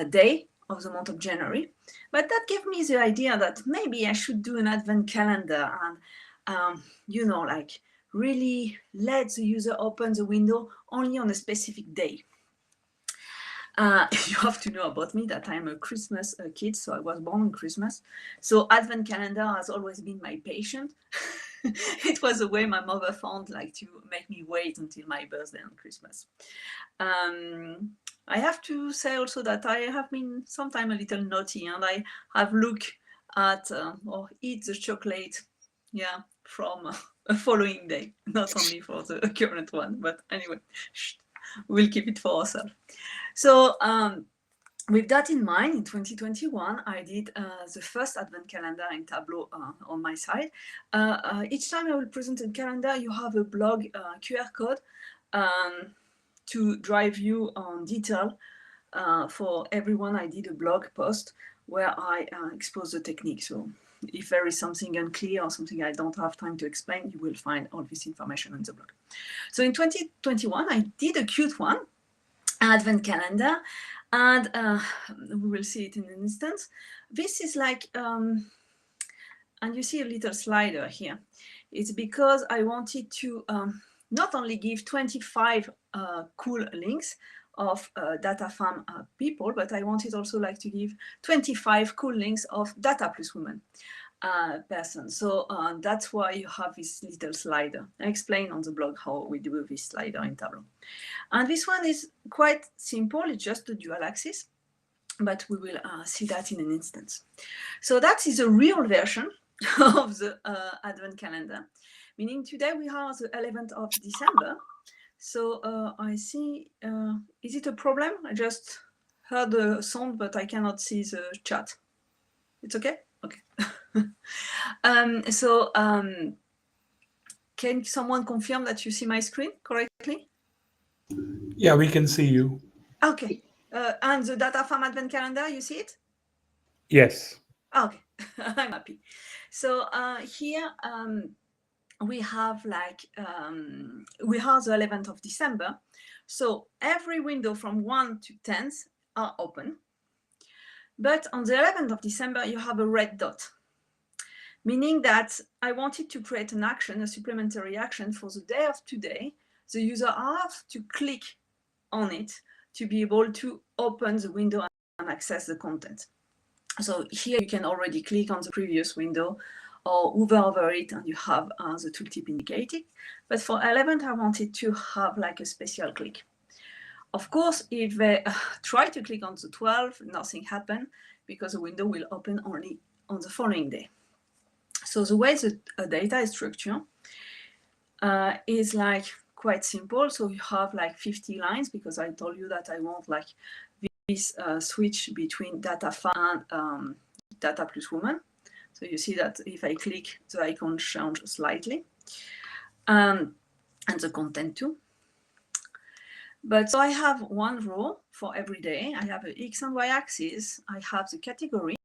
day of the month of January, but that gave me the idea that maybe I should do an advent calendar and, like really let the user open the window only on a specific day. You have to know about me that I'm a Christmas kid, so I was born on Christmas. So advent calendar has always been my passion. It was a way my mother found like to make me wait until my birthday on Christmas. I have to say also that I have been sometimes a little naughty, and I have looked at or eat the chocolate, from a following day, not only for the current one, but anyway, we'll keep it for ourselves. So with that in mind, in 2021, I did the first advent calendar in Tableau on my side. Each time I will present a calendar, you have a blog QR code to drive you on detail. For everyone, I did a blog post where I expose the technique. So if there is something unclear or something I don't have time to explain, you will find all this information on the blog. So in 2021, I did a cute one, advent calendar, and we will see it in an instant. This is like, and you see a little slider here. It's because I wanted to not only give 25 cool links of DataFam people, but I wanted also like to give 25 cool links of Data plus Women person. So that's why you have this little slider. I explain on the blog how we do this slider in Tableau. And this one is quite simple. It's just a dual axis, but we will see that in an instant. So that is a real version of the advent calendar, meaning today we have the 11th of December. So I see, is it a problem? I just heard the sound, but I cannot see the chat. It's okay? Okay. Can someone confirm that you see my screen correctly? Yeah, we can see you. Okay. And the DataFam advent calendar, you see it? Yes. Okay, I'm happy. So here we have like, we have the 11th of December. So every window from 1 to 10 are open. But on the 11th of December, you have a red dot, meaning that I wanted to create an action, a supplementary action for the day of today. The user has to click on it to be able to open the window and access the content. So here you can already click on the previous window or hover over it and you have the tooltip indicated. But for 11th, I wanted to have like a special click. Of course, if they try to click on the 12th, nothing happened because the window will open only on the following day. So the way the data is structured is like quite simple. So you have like 50 lines because I told you that I want like this switch between DataFam and Data plus Woman. So you see that if I click, the icon changes slightly, and the content too. But so I have one row for every day. I have an X and Y axis. I have the category.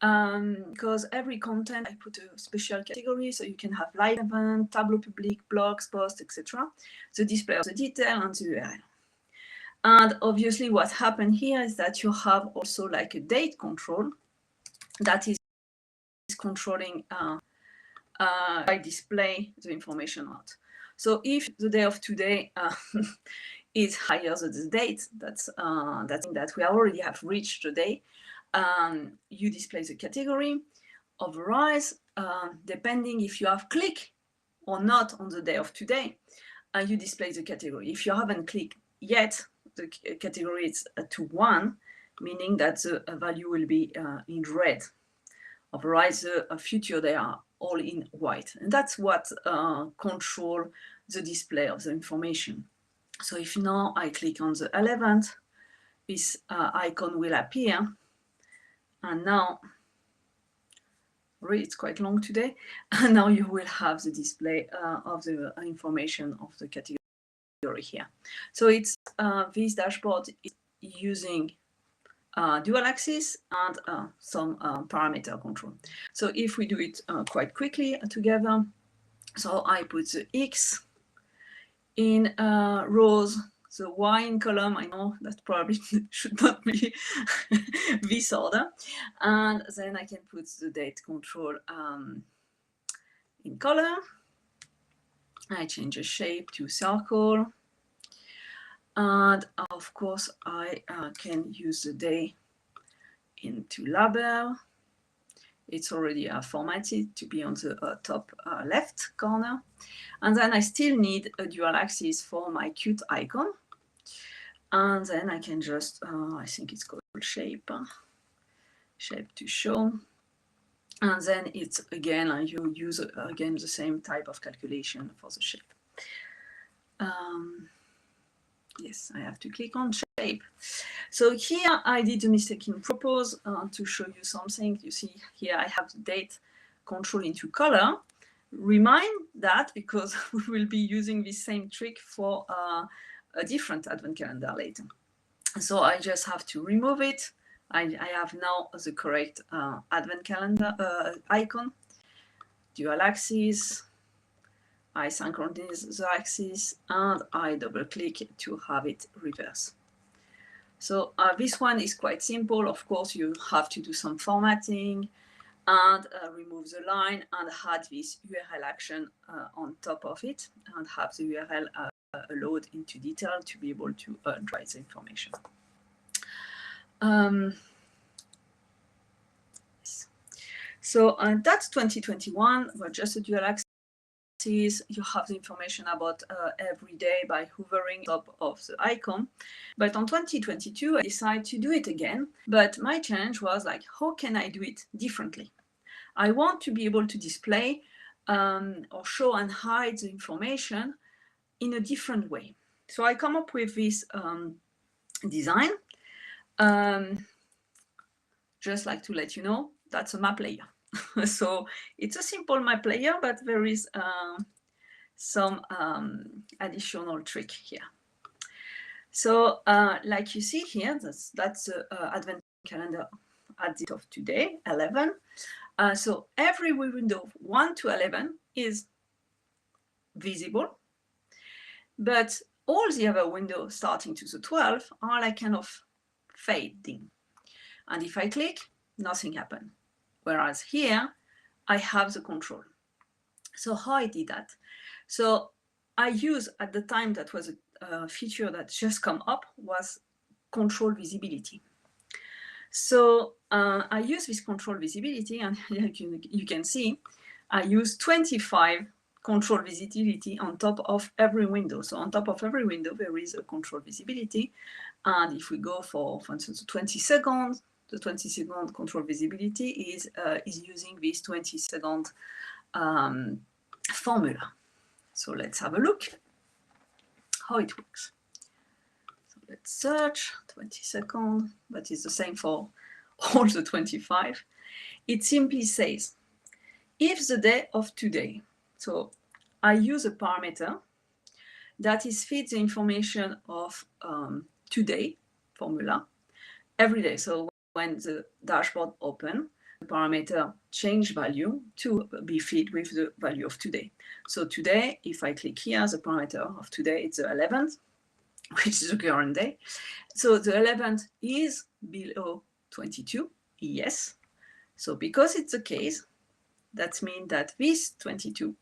Because every content I put a special category, so you can have live event, Tableau public, blogs, posts, etc. The display of the detail and the URL. And obviously what happened here is that you have also like a date control that is controlling I display the information out. So if the day of today is higher than the date, that's that we already have reached the day, you display the category. Otherwise, depending if you have clicked or not on the day of today, you display the category. If you haven't clicked yet, the category is to 1, meaning that the value will be in red. Otherwise, the future, they are all in white. And that's what control the display of the information. So if now I click on the 11th, this icon will appear. And now, it's quite long today. And now you will have the display of the information of the category here. So it's this dashboard is using dual axis and some parameter control. So if we do it quite quickly together, so I put the X in rows, the Y in column. I know that probably should not be this order. And then I can put the date control in color. I change the shape to circle. And of course, I can use the day into label. It's already formatted to be on the top left corner. And then I still need a dual axis for my cute icon. And then I can just, I think it's called shape, shape to show. And then it's again, you use again the same type of calculation for the shape. Yes, I have to click on shape. So here I did a mistake in propose to show you something. You see here I have the date control into color. Remind that because we will be using this same trick for a different advent calendar later. So I just have to remove it. I have now the correct advent calendar icon, dual axis. I synchronize the axis and I double click to have it reverse. So this one is quite simple. Of course, you have to do some formatting and remove the line and add this URL action on top of it and have the URL load into detail to be able to drive the information. So that's 2021. We're just a dual axis. You have the information about every day by hovering top of the icon. But on 2022, I decided to do it again. But my challenge was like, how can I do it differently? I want to be able to display or show and hide the information in a different way. So I come up with this design. Just like to let you know, that's a map layer. So it's a simple map layer, but there is some additional trick here. So like you see here, that's the advent calendar at the end of today, 11. So every window 1 to 11 is visible, but all the other windows starting to the 12 are like kind of fading. And if I click, nothing happened. Whereas here, I have the control. So how I did that? So I use at the time that was a feature that just come up was control visibility. So I use this control visibility, and like you can see, I use 25 control visibility on top of every window. So on top of every window, there is a control visibility. And if we go for instance, 20 seconds, the 20-second control visibility is using this 20-second formula. So let's have a look how it works. So let's search 20 seconds, but it's the same for all the 25. It simply says, if the day of today, so I use a parameter that is feeds the information of today formula every day. So when the dashboard open, the parameter change value to be fed with the value of today. So today, if I click here, the parameter of today, it's the 11th, which is the current day. So the 11th is below 22, yes. So because it's the case, that means that this 22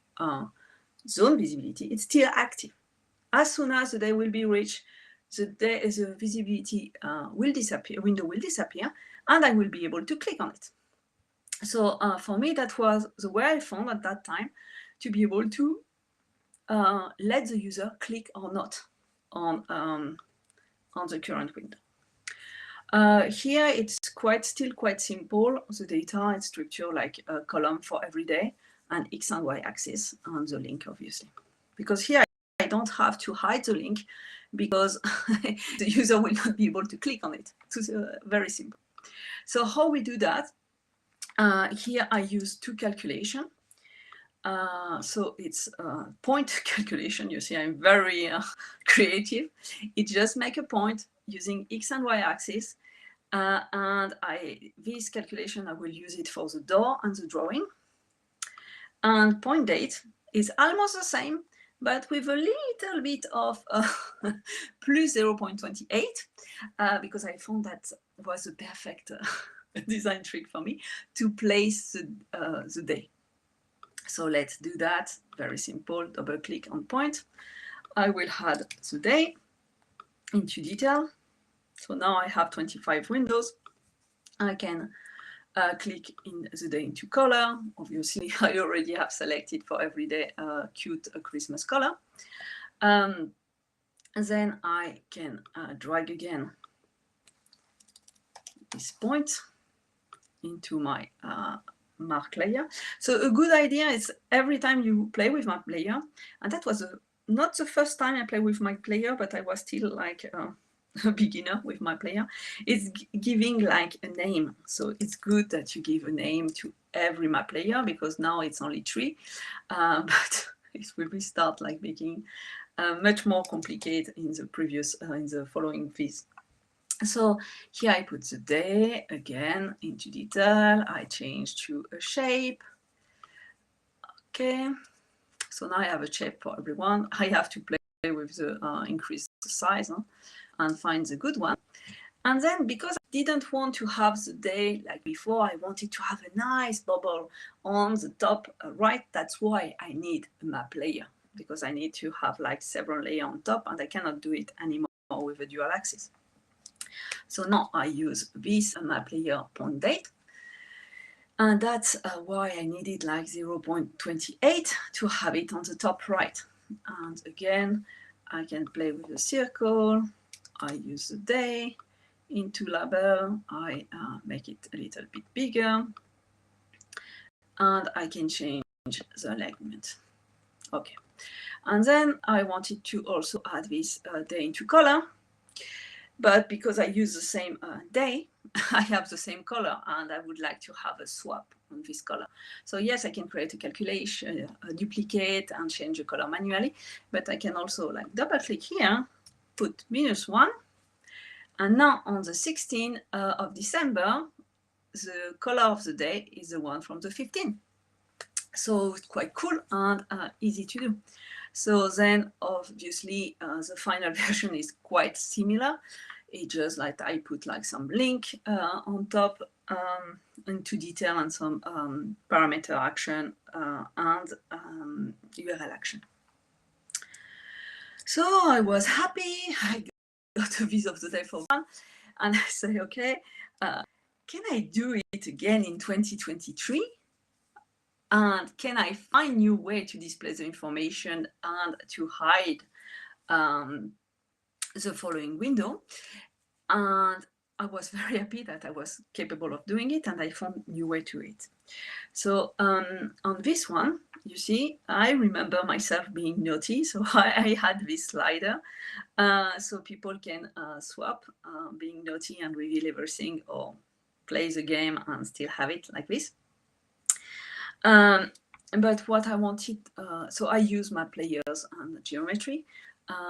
zone visibility is still active. As soon as the day will be reached, the visibility will disappear, window will disappear, and I will be able to click on it. So for me, that was the way I found at that time to be able to let the user click or not on the current window. Here it's still quite simple. The data is structured like a column for every day and X and Y axis and the link, obviously. Because here I don't have to hide the link because the user will not be able to click on it. It's very simple. So how we do that? Here I use two calculations. So it's point calculation. You see, I'm very creative. It just make a point using X and Y axis. And this calculation, I will use it for the door and the drawing. And point date is almost the same, but with a little bit of plus 0.28, because I found that was a perfect design trick for me to place the day. So let's do that. Very simple. Double click on point. I will add the day into detail. So now I have 25 windows. I can click in the day into color. Obviously, I already have selected for every day a cute Christmas color. Then I can drag again this point into my mark layer. So a good idea is every time you play with map layer, and that was not the first time I played with my player, but I was still like a beginner with my player, is giving like a name. So it's good that you give a name to every map layer because now it's only 3, but it will be start like making much more complicated in the previous, in the following viz. So here I put the day again into detail. I change to a shape. Okay. So now I have a shape for everyone. I have to play with the increase the size and find the good one. And then because I didn't want to have the day like before, I wanted to have a nice bubble on the top right. That's why I need a map layer, because I need to have like several layers on top and I cannot do it anymore with a dual axis. So now I use this map layer point date. And that's why I needed like 0.28 to have it on the top right. And again, I can play with the circle. I use the day into label. I make it a little bit bigger. And I can change the alignment. Okay. And then I wanted to also add this day into color. But because I use the same day, I have the same color and I would like to have a swap on this color. So yes, I can create a calculation, a duplicate and change the color manually, but I can also like double click here, put -1. And now on the 16th of December, the color of the day is the one from the 15th. So it's quite cool and easy to do. So then obviously the final version is quite similar. It just like I put like some link on top into detail and some parameter action and URL action. So I was happy. I got a visit of the day for one and I say, okay, can I do it again in 2023? And can I find new way to display the information and to hide the following window? And I was very happy that I was capable of doing it, and I found a new way to it. So on this one, you see, I remember myself being naughty, so I had this slider, so people can swap being naughty and reveal everything, or play the game and still have it like this. But what I wanted, so I use map layers and geometry.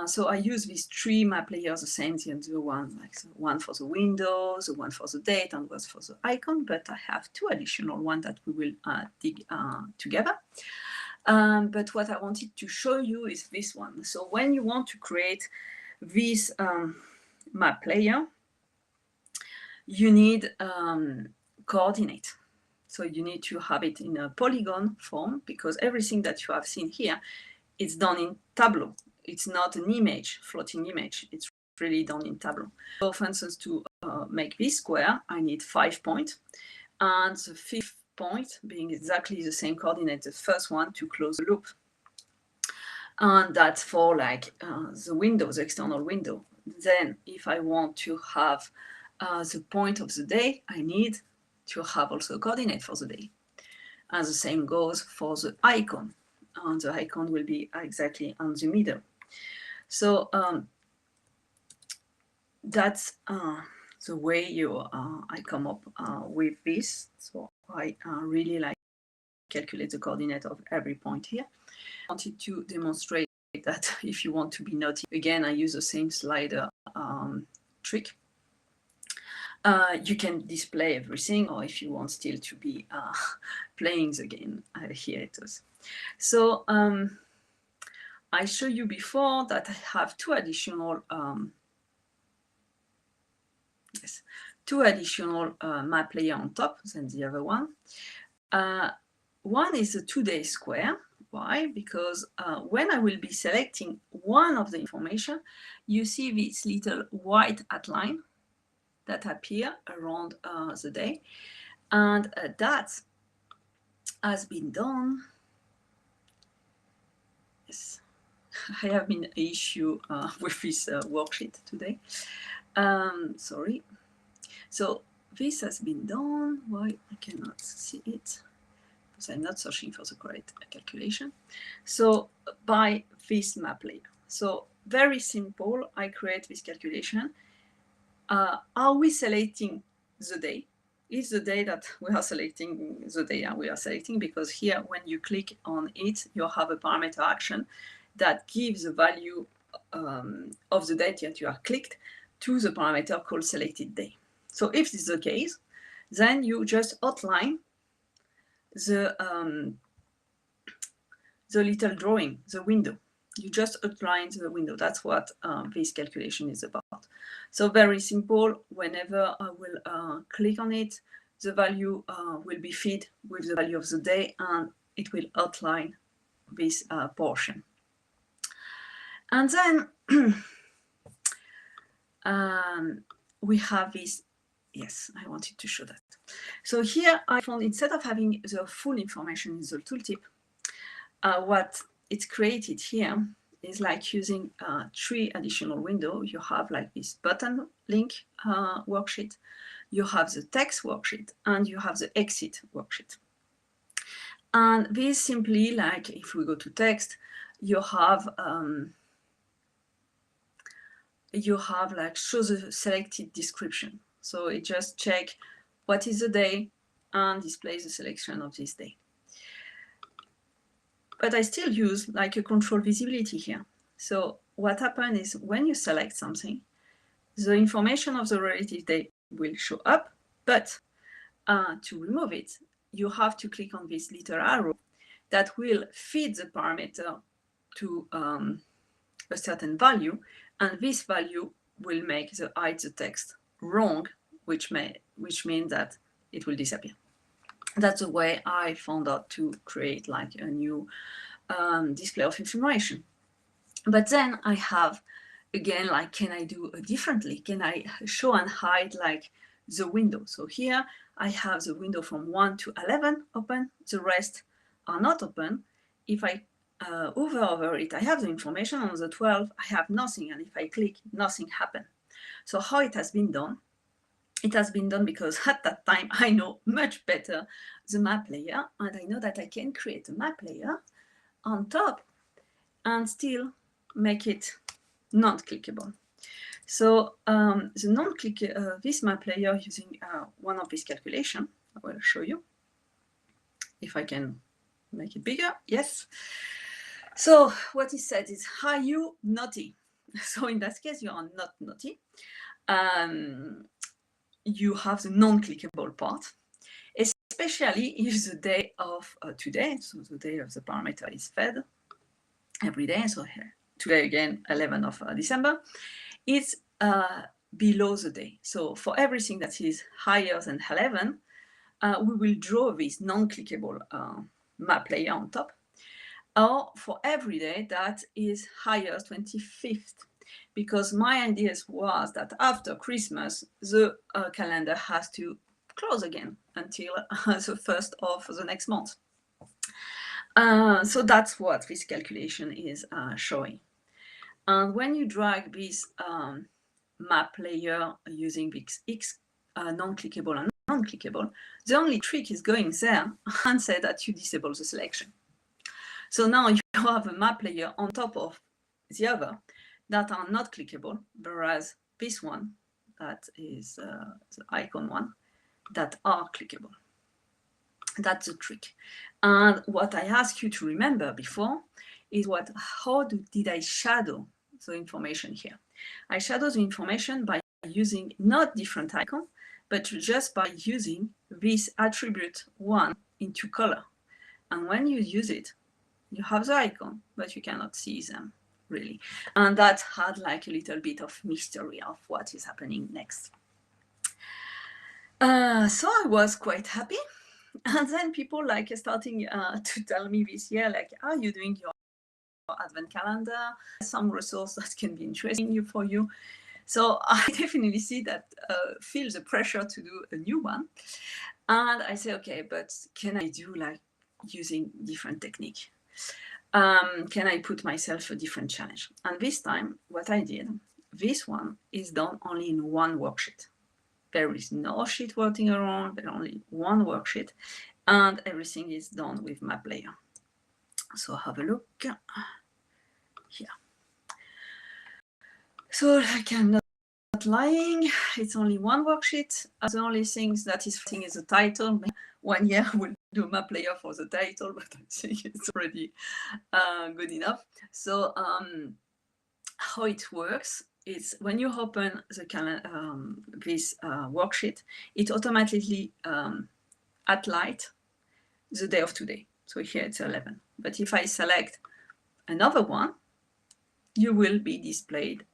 So I use these 3 map layers, the same, the one, like the one for the window, the one for the date, and one for the icon, but I have 2 additional ones that we will dig together. But what I wanted to show you is this one. So when you want to create this map layer, you need coordinate. So you need to have it in a polygon form, because everything that you have seen here is done in Tableau. It's not an image, floating image. It's really done in Tableau. So for instance, to make this square, I need 5 points. And the 5th point being exactly the same coordinate, the first one, to close the loop. And that's for like the window, the external window. Then if I want to have the point of the day, I need to have also a coordinate for the day. And the same goes for the icon. And the icon will be exactly on the middle. So that's the way I come up with this. So I really like to calculate the coordinate of every point here. I wanted to demonstrate that if you want to be naughty, again, I use the same slider trick. You can display everything, or if you want still to be playing the game, here it is. So I showed you before that I have 2 additional map layer on top than the other one. One is a 2-day square. Why? Because when I will be selecting one of the information, you see this little white outline that appear around the day, and that has been done. Yes, I have been issue with this worksheet today. Sorry. So this has been done. Why I cannot see it? Because I'm not searching for the correct calculation. So by this map layer. So very simple. I create this calculation. Are we selecting the day? Is the day that we are selecting the day, and we are selecting because here when you click on it, you have a parameter action that gives the value of the date that you are clicked to the parameter called selected day. So if this is the case, then you just outline the little drawing, the window. You just outline the window. That's what this calculation is about. So very simple. Whenever I will click on it, the value will be fed with the value of the day, and it will outline this portion. And then we have this. Yes, I wanted to show that. So here I found, instead of having the full information in the tooltip, what it's created here is like using 3 additional windows. You have like this button link worksheet, you have the text worksheet, and you have the exit worksheet. And this simply, like if we go to text, you have like show the selected description. So it just check what is the day and displays the selection of this day. But I still use like a control visibility here. So what happens is when you select something, the information of the relative day will show up, but to remove it, you have to click on this little arrow that will feed the parameter to a certain value, and this value will make the hide the text wrong, which means that it will disappear. That's the way I found out to create like a new display of information. But then I have, again, like, can I do it differently? Can I show and hide like the window? So here I have the window from 1 to 11 open, the rest are not open. If I hover over it, I have the information. On the 12, I have nothing, and if I click, nothing happens. So how it has been done it has been done because at that time I know much better the map layer, and I know that I can create a map layer on top and still make it non-clickable. So the non-click this map layer using one of these calculations, I will show you if I can make it bigger. Yes. So what he said is, are you naughty? So in that case, you are not naughty. You have the non-clickable part, especially if the day of today, so the day of the parameter is fed every day. So here, today again, 11th of December, it's below the day. So for everything that is higher than 11, we will draw this non-clickable map layer on top. Or for every day that is higher 25th, because my idea was that after Christmas, the calendar has to close again until the 1st of the next month. So that's what this calculation is showing. And when you drag this map layer using this X non-clickable and non-clickable, the only trick is going there and say that you disable the selection. So now you have a map layer on top of the other that are not clickable, whereas this one, that is the icon one, that are clickable. That's the trick. And what I asked you to remember before is how did I shadow the information here? I shadow the information by using not different icon, but just by using this attribute one into color. And when you use it, you have the icon, but you cannot see them really. And that had like a little bit of mystery of what is happening next. So I was quite happy. And then people like starting to tell me this year, like, are you doing your advent calendar? Some resource that can be interesting for you. So I definitely see that, feel the pressure to do a new one. And I say, okay, but can I do like using different technique? Can I put myself a different challenge? And this time, what I did, this one is done only in one worksheet. There is no sheet floating around, there's only one worksheet, and everything is done with map layer. So have a look here. So like I'm not lying, it's only one worksheet. The only things that is fitting is the title. 1 year we'll do a map layer for the title, but I think it's already good enough. So how it works is when you open the this worksheet, it automatically highlights the day of today. So here it's 11. But if I select another one, you will be displayed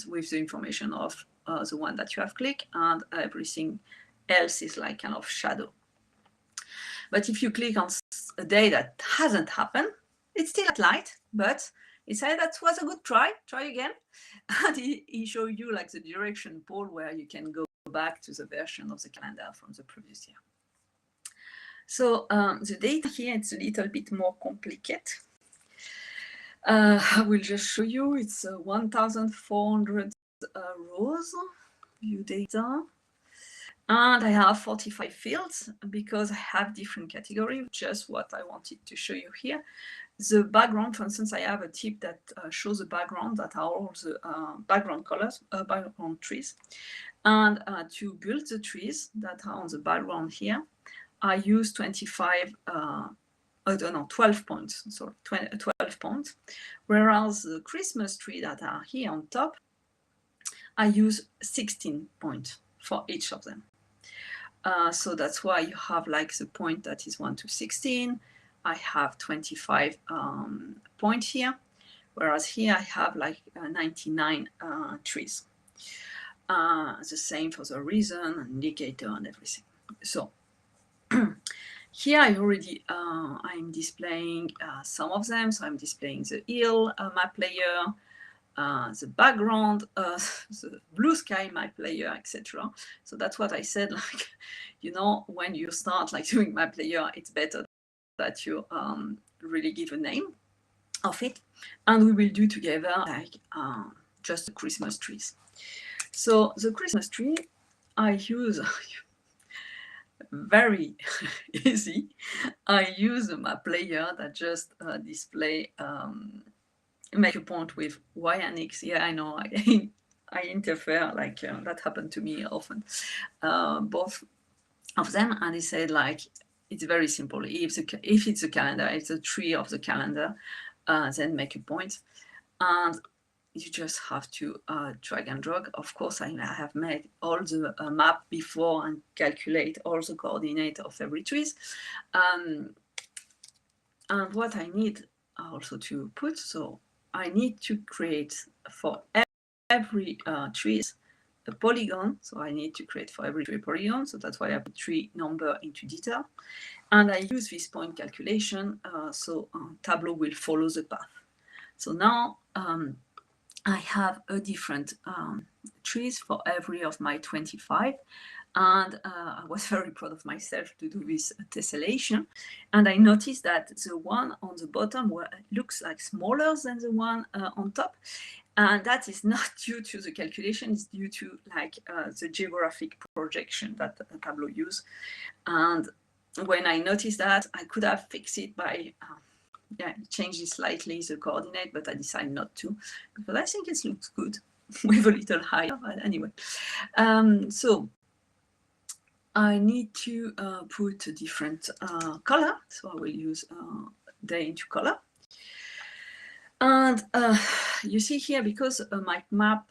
with the information of the one that you have clicked, and everything else is like kind of shadow. But if you click on a day that hasn't happened, it's still at light, but it said that was a good try again. And he showed you like the direction pole where you can go back to the version of the calendar from the previous year. So the data here, it's a little bit more complicated. I will just show you, it's 1,400 rows, view data. And I have 45 fields because I have different categories, just what I wanted to show you here. The background, for instance, I have a tip that shows the background that are all the background colors, background trees. And to build the trees that are on the background here, I use 12 points, sorry, 12 points. Whereas the Christmas tree that are here on top, I use 16 points for each of them. So that's why you have like the point that is 1 to 16. I have 25 points here, whereas here I have like 99 trees. The same for the reason, indicator, and everything. So here I already, I'm displaying some of them. So I'm displaying the hill map layer, the background, the blue sky map layer, etc. So that's what I said, like, you know, when you start like doing map layer, it's better that you really give a name of it. And we will do together like just the Christmas trees. So the Christmas tree, I use very easy. I use a map layer that just display make a point with y and x. Yeah, I know. I interfere, like that happened to me often. Both of them, and they said like it's very simple. If it's a calendar, it's a tree of the calendar, then make a point, and you just have to drag and drag. Of course, I have made all the map before and calculate all the coordinate of every trees. And what I need also to put, so I need to create for every trees a polygon. So I need to create for every tree polygon. So that's why I put tree number into detail. And I use this point calculation. So Tableau will follow the path. So now I have a different trees for every of my 25. And I was very proud of myself to do this tessellation. And I noticed that the one on the bottom looks like smaller than the one on top. And that is not due to the calculation, it's due to like the geographic projection that Tableau use. And when I noticed that, I could have fixed it by change it slightly, the coordinate, but I decided not to, because I think it looks good with a little higher, but anyway. So I need to put a different color, so I will use day into color. And you see here, because my map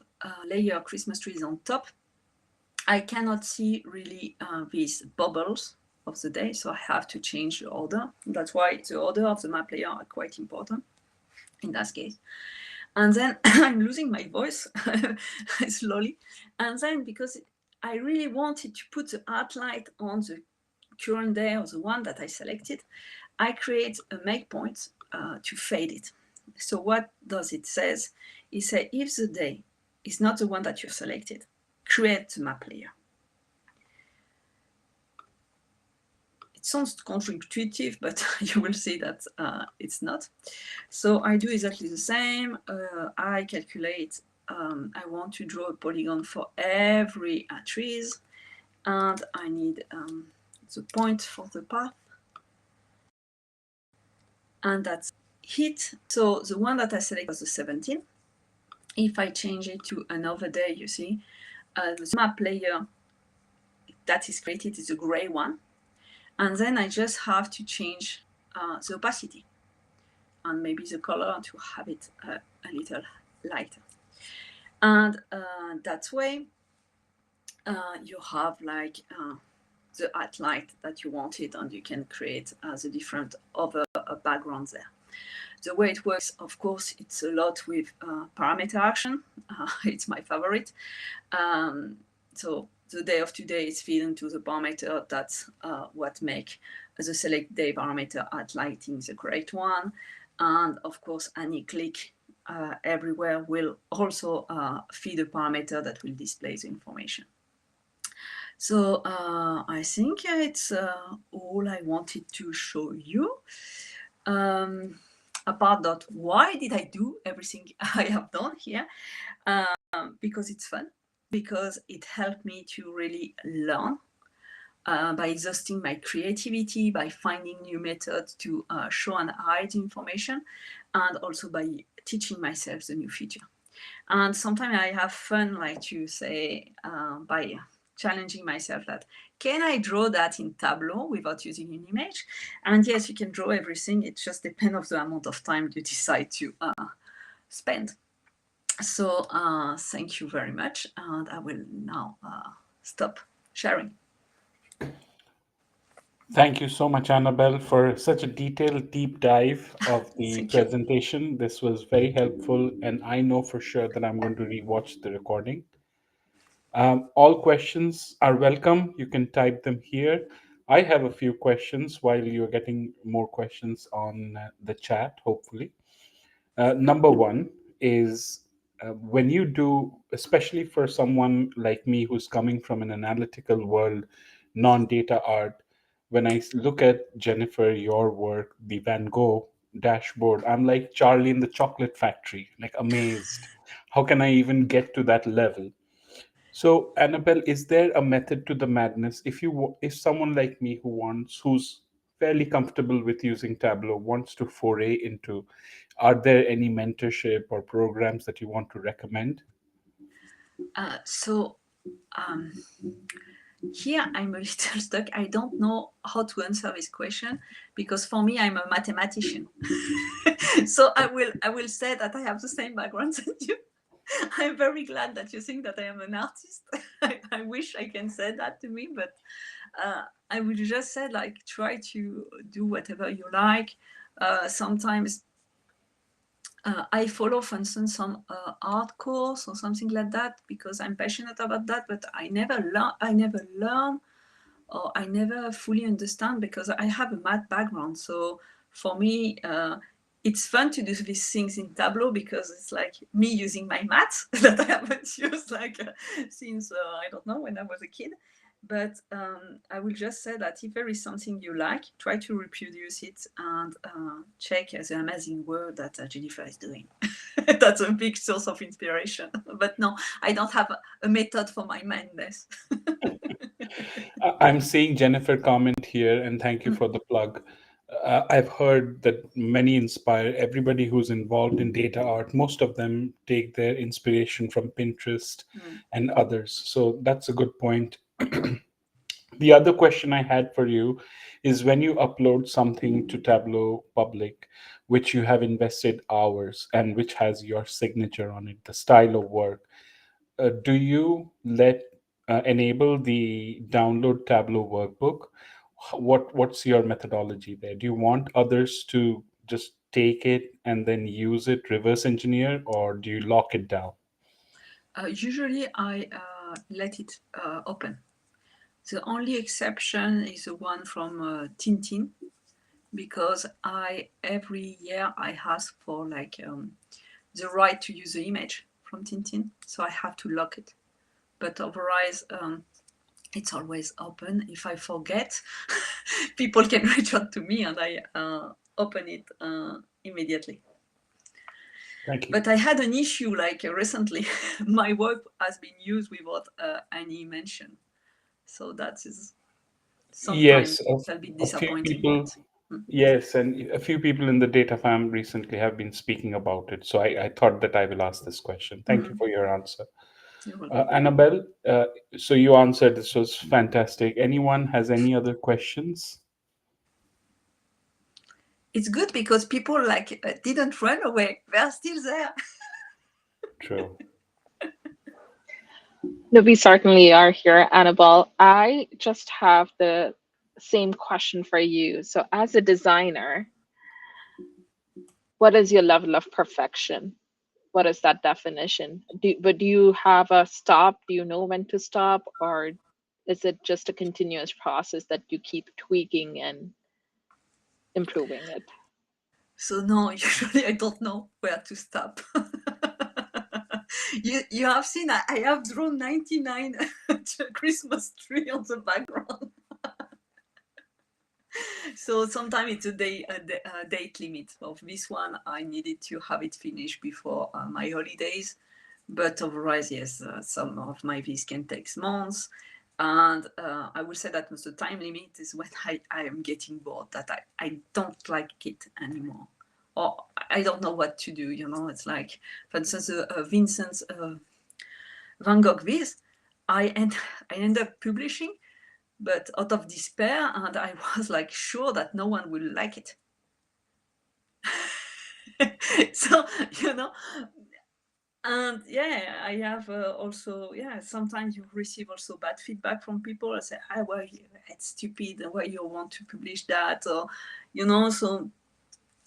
layer Christmas tree is on top, I cannot see really these bubbles of the day, so I have to change the order. That's why the order of the map layer are quite important in that case. And then I'm losing my voice slowly. And then because I really wanted to put the outline on the current day or the one that I selected, I create a make point to fade it. So what does it says? It says if the day is not the one that you've selected, create the map layer. It sounds counterintuitive, but you will see that it's not. So I do exactly the same. I calculate, I want to draw a polygon for every trees, and I need the point for the path. And that's it. So the one that I selected was the 17th. If I change it to another day, you see, the map layer that is created is a gray one. And then I just have to change the opacity and maybe the color to have it a little lighter. And that way, you have like the outline that you wanted, and you can create the different other backgrounds there. The way it works, of course, it's a lot with parameter action. It's my favorite. So the day of today is fed into the parameter. That's what make the select day parameter outlining the correct one. And of course, any click everywhere will also feed a parameter that will display the information. So I think it's all I wanted to show you. Apart that, why did I do everything I have done here? Because it's fun, because it helped me to really learn by exhausting my creativity, by finding new methods to show and hide information, and also by teaching myself the new feature. And sometimes I have fun, like to say, by challenging myself that, can I draw that in Tableau without using an image? And yes, you can draw everything. It just depends on the amount of time you decide to spend. So thank you very much. And I will now stop sharing. Thank you so much, Annabelle, for such a detailed deep dive of the Thank you. presentation. This was very helpful, and I know for sure that I'm going to rewatch the recording. All questions are welcome. You can type them here. I have a few questions while you're getting more questions on the chat, hopefully. Number one is when you do, especially for someone like me who's coming from an analytical world, non-data art, when I look at Jennifer, your work, the Van Gogh dashboard, I'm like Charlie in the Chocolate Factory, like amazed. How can I even get to that level? So, Annabelle, is there a method to the madness? If someone like me who's fairly comfortable with using Tableau wants to foray into, are there any mentorship or programs that you want to recommend? So here I'm a little stuck. I don't know how to answer this question because for me I'm a mathematician. So I will say that I have the same background as you. I'm very glad that you think that I am an artist. I wish I can say that to me, but I would just say like try to do whatever you like. Sometimes I follow, for instance, some art course or something like that because I'm passionate about that. But I never learn, or I never fully understand because I have a math background. So for me, it's fun to do these things in Tableau because it's like me using my math that I haven't used like since I don't know, when I was a kid. But I will just say that if there is something you like, try to reproduce it and check the amazing work that Jennifer is doing. That's a big source of inspiration. But no, I don't have a method for my madness. I'm seeing Jennifer comment here, and thank you for the plug. I've heard that many inspire everybody who's involved in data art. Most of them take their inspiration from Pinterest and others. So that's a good point. The other question I had for you is when you upload something to Tableau Public, which you have invested hours and which has your signature on it, the style of work, do you enable the download Tableau workbook? What's your methodology there? Do you want others to just take it and then use it, reverse engineer, or do you lock it down? Usually I let it open. The only exception is the one from Tintin, because every year I ask for like the right to use the image from Tintin, so I have to lock it. But otherwise, it's always open. If I forget, people can reach out to me and I open it immediately. Thank you. But I had an issue like recently. My work has been used without any mention. So that is sometimes Yes, a bit a few disappointing. people. But, Yes, and a few people in the DataFam recently have been speaking about it. So I thought that I will ask this question. Thank you for your answer. you're welcome. Annabelle, so you answered. This was fantastic. Anyone has any other questions? It's good because people like didn't run away. They are still there. True. No, we certainly are here, Annabelle. I just have the same question for you. So, as a designer, what is your level of perfection? What is that definition? Do you have a stop? Do you know when to stop? Or is it just a continuous process that you keep tweaking and improving it? So no, usually I don't know where to stop. You have seen I have drawn 99 Christmas tree on the background. So sometimes it's a date limit of this one. I needed to have it finished before my holidays, but otherwise, yes, some of my views can take months. And I will say that the time limit is when I am getting bored, that I don't like it anymore. Or I don't know what to do, you know. It's like, for instance, Vincent's Van Gogh Viz, I end up publishing, but out of despair, and I was like sure that no one will like it. So, you know, and yeah, I have also, yeah, sometimes you receive also bad feedback from people. I say, well, it's stupid, why you want to publish that, or, you know, so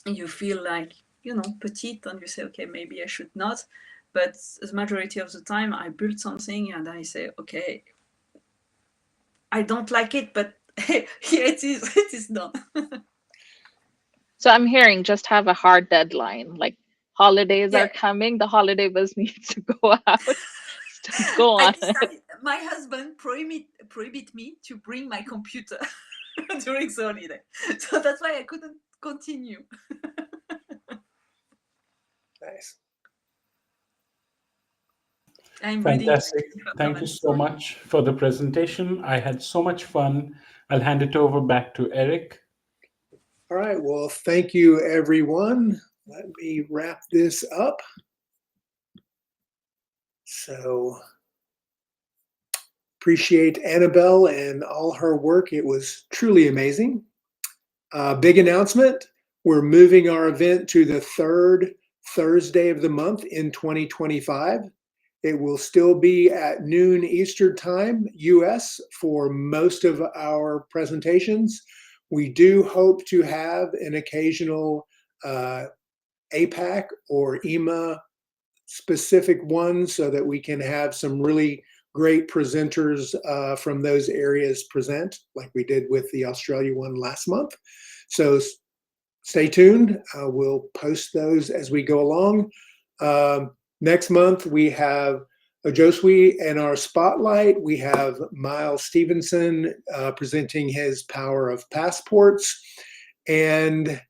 you feel like, you know, petite, and you say, okay, maybe I should not. But the majority of the time I build something and I say, okay, I don't like it, but here it is, it is done. So I'm hearing just have a hard deadline. Like holidays are Yeah, coming, the holiday bus needs to go out. Go I on it. decided, my husband prohibit me to bring my computer during the holiday. So that's why I couldn't continue. Nice. I'm reading Fantastic. your Thank you comments. so much for the presentation. I had so much fun. I'll hand it over back to Eric. All right. Well, thank you, everyone. Let me wrap this up. So appreciate Annabelle and all her work. It was truly amazing. Big announcement. We're moving our event to the third Thursday of the month in 2025. It will still be at noon Eastern Time, US, for most of our presentations. We do hope to have an occasional APAC or EMA specific one so that we can have some really great presenters from those areas present, like we did with the Australia one last month. So stay tuned. We'll post those as we go along. Next month, we have Ojoswi and our spotlight. We have Miles Stevenson presenting his Power of Passports, and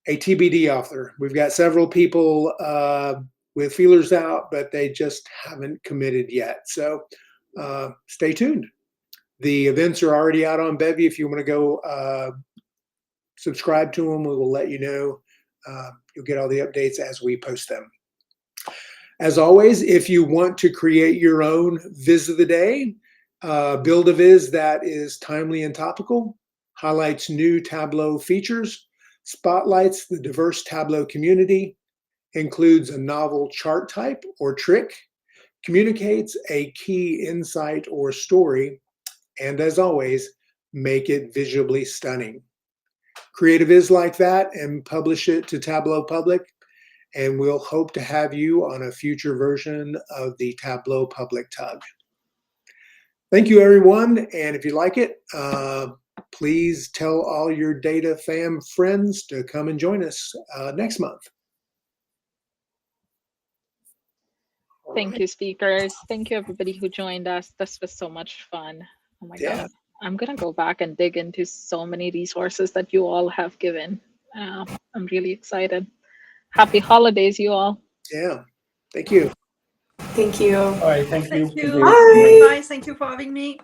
a TBD author. We've got several people with feelers out, but they just haven't committed yet. So stay tuned. The events are already out on Bevy. If you want to go subscribe to them, we will let you know. You'll get all the updates as we post them. As always, if you want to create your own Viz of the Day, build a Viz that is timely and topical, highlights new Tableau features, spotlights the diverse Tableau community, includes a novel chart type or trick, communicates a key insight or story, and as always, make it visually stunning. Create a Viz like that and publish it to Tableau Public, and we'll hope to have you on a future version of the Tableau Public TUG. Thank you, everyone, and if you like it, please tell all your DataFam friends to come and join us next month. Thank you, speakers. Thank you, everybody who joined us. This was so much fun. Oh my Yeah. God. I'm going to go back and dig into so many resources that you all have given. I'm really excited. Happy holidays, you all. Yeah. Thank you. Thank you. All right. Thank you. Thank you. Thank you. Bye. Bye. Thank you for having me.